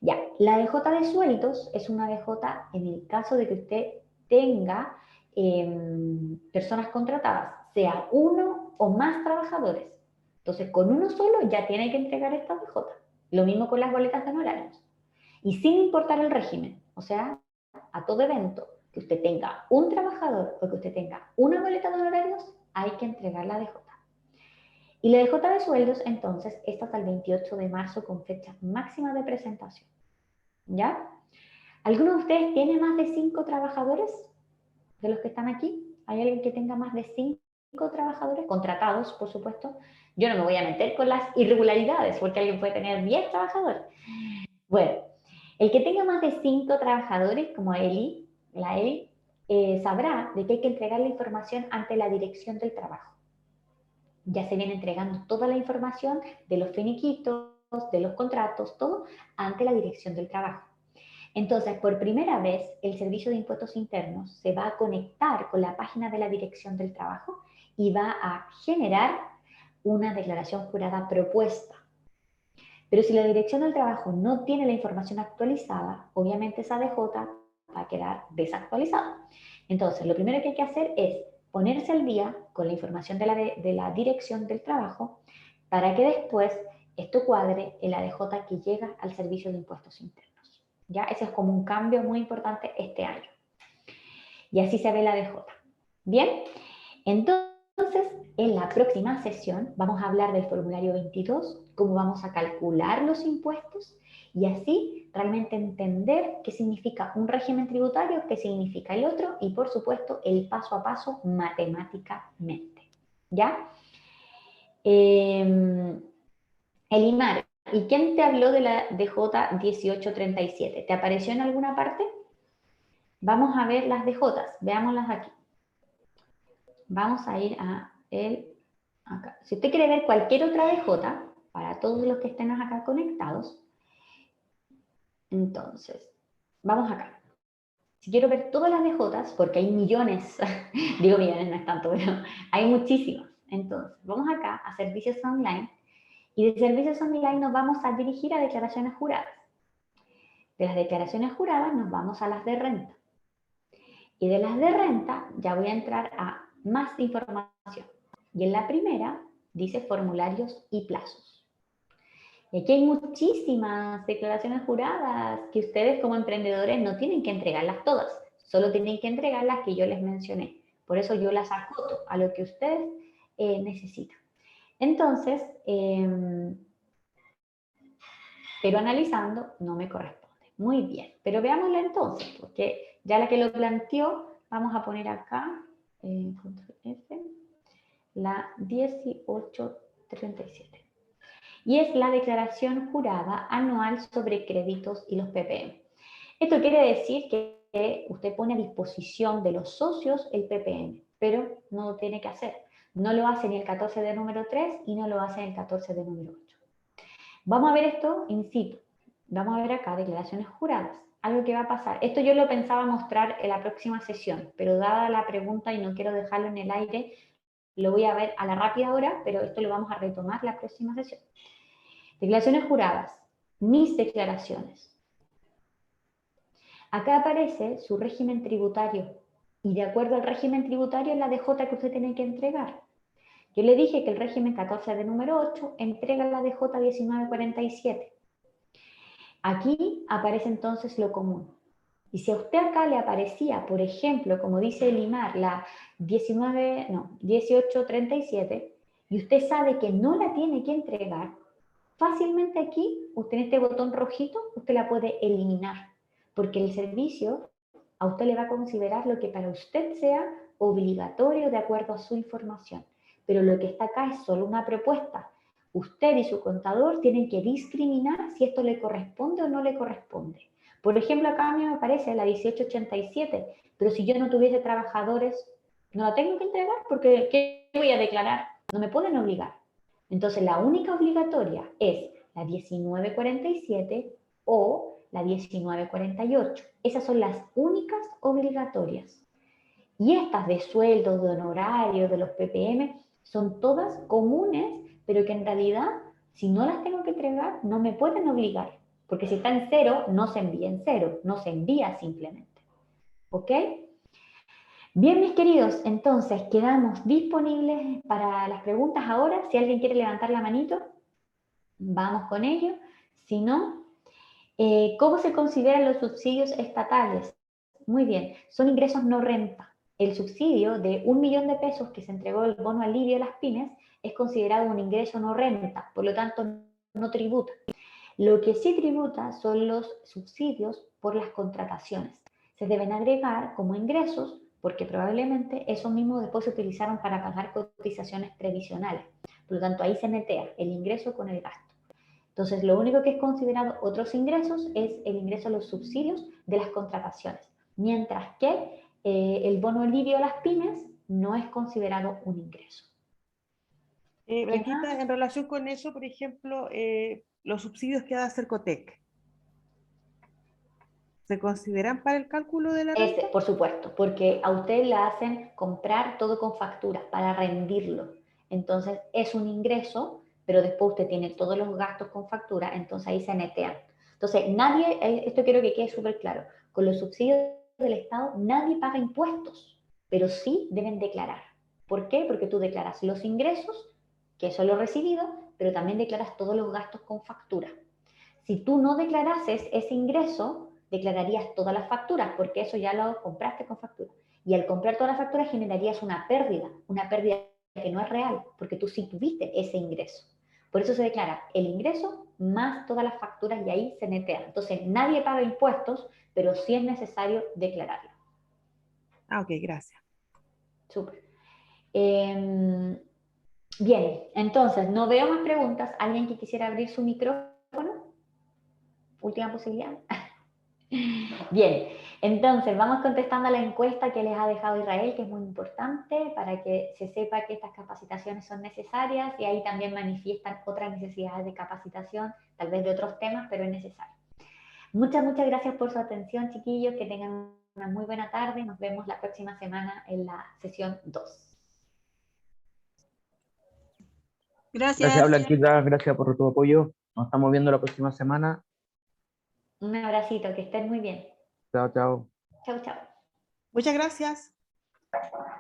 Ya, la DJ de sueldos es una DJ en el caso de que usted tenga personas contratadas, sea uno o más trabajadores. Entonces, con uno solo ya tiene que entregar esta DJ. Lo mismo con las boletas de honorarios. Y sin importar el régimen, o sea, a todo evento que usted tenga un trabajador o que usted tenga una boleta de honorarios, hay que entregar la DJ. Y la DJ de sueldos, entonces, está hasta el 28 de marzo con fecha máxima de presentación. ¿Ya? ¿Alguno de ustedes tiene más de 5 trabajadores de los que están aquí? ¿Hay alguien que tenga más de 5 trabajadores? Contratados, por supuesto. Yo no me voy a meter con las irregularidades, porque alguien puede tener 10 trabajadores. Bueno, el que tenga más de 5 trabajadores, como Eli, la Eli, sabrá de que hay que entregar la información ante la dirección del trabajo. Ya se viene entregando toda la información de los finiquitos, de los contratos, todo ante la dirección del trabajo. Entonces, por primera vez, el Servicio de Impuestos Internos se va a conectar con la página de la Dirección del Trabajo y va a generar una declaración jurada propuesta. Pero si la Dirección del Trabajo no tiene la información actualizada, obviamente esa DJ va a quedar desactualizada. Entonces, lo primero que hay que hacer es ponerse al día con la información de la Dirección del Trabajo para que después esto cuadre en la DJ que llega al Servicio de Impuestos Internos. ¿Ya? Ese es como un cambio muy importante este año. Y así se ve la DJ. Bien, entonces Entonces, en la próxima sesión vamos a hablar del formulario 22, cómo vamos a calcular los impuestos y así realmente entender qué significa un régimen tributario, qué significa el otro y, por supuesto, el paso a paso matemáticamente. ¿Ya? Elimar, ¿y quién te habló de la DJ 1837? ¿Te apareció en alguna parte? Vamos a ver las DJs, veámoslas aquí. Vamos a ir a acá. Si usted quiere ver cualquier otra DJ, para todos los que estén acá conectados, entonces, vamos acá. Si quiero ver todas las DJs, porque hay millones, digo millones no es tanto, pero hay muchísimas. Entonces, vamos acá a servicios online y de servicios online nos vamos a dirigir a declaraciones juradas. De las declaraciones juradas nos vamos a las de renta. Y de las de renta ya voy a entrar a más información. Y en la primera dice formularios y plazos. Y aquí hay muchísimas declaraciones juradas que ustedes como emprendedores no tienen que entregarlas todas, solo tienen que entregar las que yo les mencioné. Por eso yo las acoto a lo que ustedes necesitan. Entonces, pero analizando no me corresponde. Muy bien, pero veámosla entonces, porque ya la que lo planteó, vamos a poner acá, la 1837. Y es la declaración jurada anual sobre créditos y los PPM. Esto quiere decir que usted pone a disposición de los socios el PPM, pero no lo tiene que hacer. No lo hace ni el 14 de número 3 y no lo hace el 14 de número 8. Vamos a ver esto in situ. Vamos a ver acá declaraciones juradas. Algo que va a pasar. Esto yo lo pensaba mostrar en la próxima sesión, pero dada la pregunta y no quiero dejarlo en el aire, lo voy a ver a la rápida ahora, pero esto lo vamos a retomar la próxima sesión. Declaraciones juradas. Mis declaraciones. Acá aparece su régimen tributario y de acuerdo al régimen tributario es la DJ que usted tiene que entregar. Yo le dije que el régimen 14 de número 8 entrega la DJ 1947. Aquí aparece entonces lo común. Y si a usted acá le aparecía, por ejemplo, como dice el IMAR, la 1837, y usted sabe que no la tiene que entregar, fácilmente aquí, usted en este botón rojito, usted la puede eliminar, porque el servicio a usted le va a considerar lo que para usted sea obligatorio de acuerdo a su información. Pero lo que está acá es solo una propuesta. Usted y su contador tienen que discriminar si esto le corresponde o no le corresponde. Por ejemplo, acá a mí me aparece la 1887, pero si yo no tuviese trabajadores, no la tengo que entregar porque ¿qué voy a declarar? No me pueden obligar. Entonces, la única obligatoria es la 1947 o la 1948. Esas son las únicas obligatorias. Y estas de sueldos, de honorarios, de los PPM, son todas comunes, pero que en realidad, si no las tengo que entregar, no me pueden obligar. Porque si está en cero, no se envía en cero, no se envía simplemente. ¿Ok? Bien, mis queridos, entonces quedamos disponibles para las preguntas ahora. Si alguien quiere levantar la manito, vamos con ello. Si no, ¿cómo se consideran los subsidios estatales? Muy bien, son ingresos no renta. El subsidio de 1 millón de pesos que se entregó el bono alivio a las pymes es considerado un ingreso no renta, por lo tanto no tributa. Lo que sí tributa son los subsidios por las contrataciones. Se deben agregar como ingresos porque probablemente esos mismos después se utilizaron para pagar cotizaciones previsionales. Por lo tanto, ahí se netea el ingreso con el gasto. Entonces, lo único que es considerado otros ingresos es el ingreso a los subsidios de las contrataciones, mientras que el bono alivio a las pymes no es considerado un ingreso. Blanquita, en relación con eso, por ejemplo, los subsidios que da Cercotec, ¿se consideran para el cálculo de la renta? Por supuesto, porque a usted le hacen comprar todo con factura para rendirlo. Entonces, es un ingreso, pero después usted tiene todos los gastos con factura, entonces ahí se netean. Entonces, nadie, esto quiero que quede súper claro, con los subsidios del Estado nadie paga impuestos, pero sí deben declarar. ¿Por qué? Porque tú declaras los ingresos, que son los recibidos, pero también declaras todos los gastos con factura. Si tú no declarases ese ingreso, declararías todas las facturas, porque eso ya lo compraste con factura. Y al comprar todas las facturas generarías una pérdida que no es real, porque tú sí tuviste ese ingreso. Por eso se declara el ingreso más todas las facturas y ahí se netea. Entonces, nadie paga impuestos, pero sí es necesario declararlo. Ah, ok, gracias. Súper. Bien, entonces, no veo más preguntas. ¿Alguien que quisiera abrir su micrófono? Última posibilidad. Bien, entonces vamos contestando a la encuesta que les ha dejado Israel, que es muy importante para que se sepa que estas capacitaciones son necesarias y ahí también manifiestan otras necesidades de capacitación, tal vez de otros temas, pero es necesario. Muchas gracias por su atención, chiquillos, que tengan una muy buena tarde. Nos vemos la próxima semana en la sesión 2. Gracias, Blanquita, gracias por tu apoyo. Nos estamos viendo la próxima semana. Un abracito, que estén muy bien. Chao, chao. Chau, chau. Muchas gracias.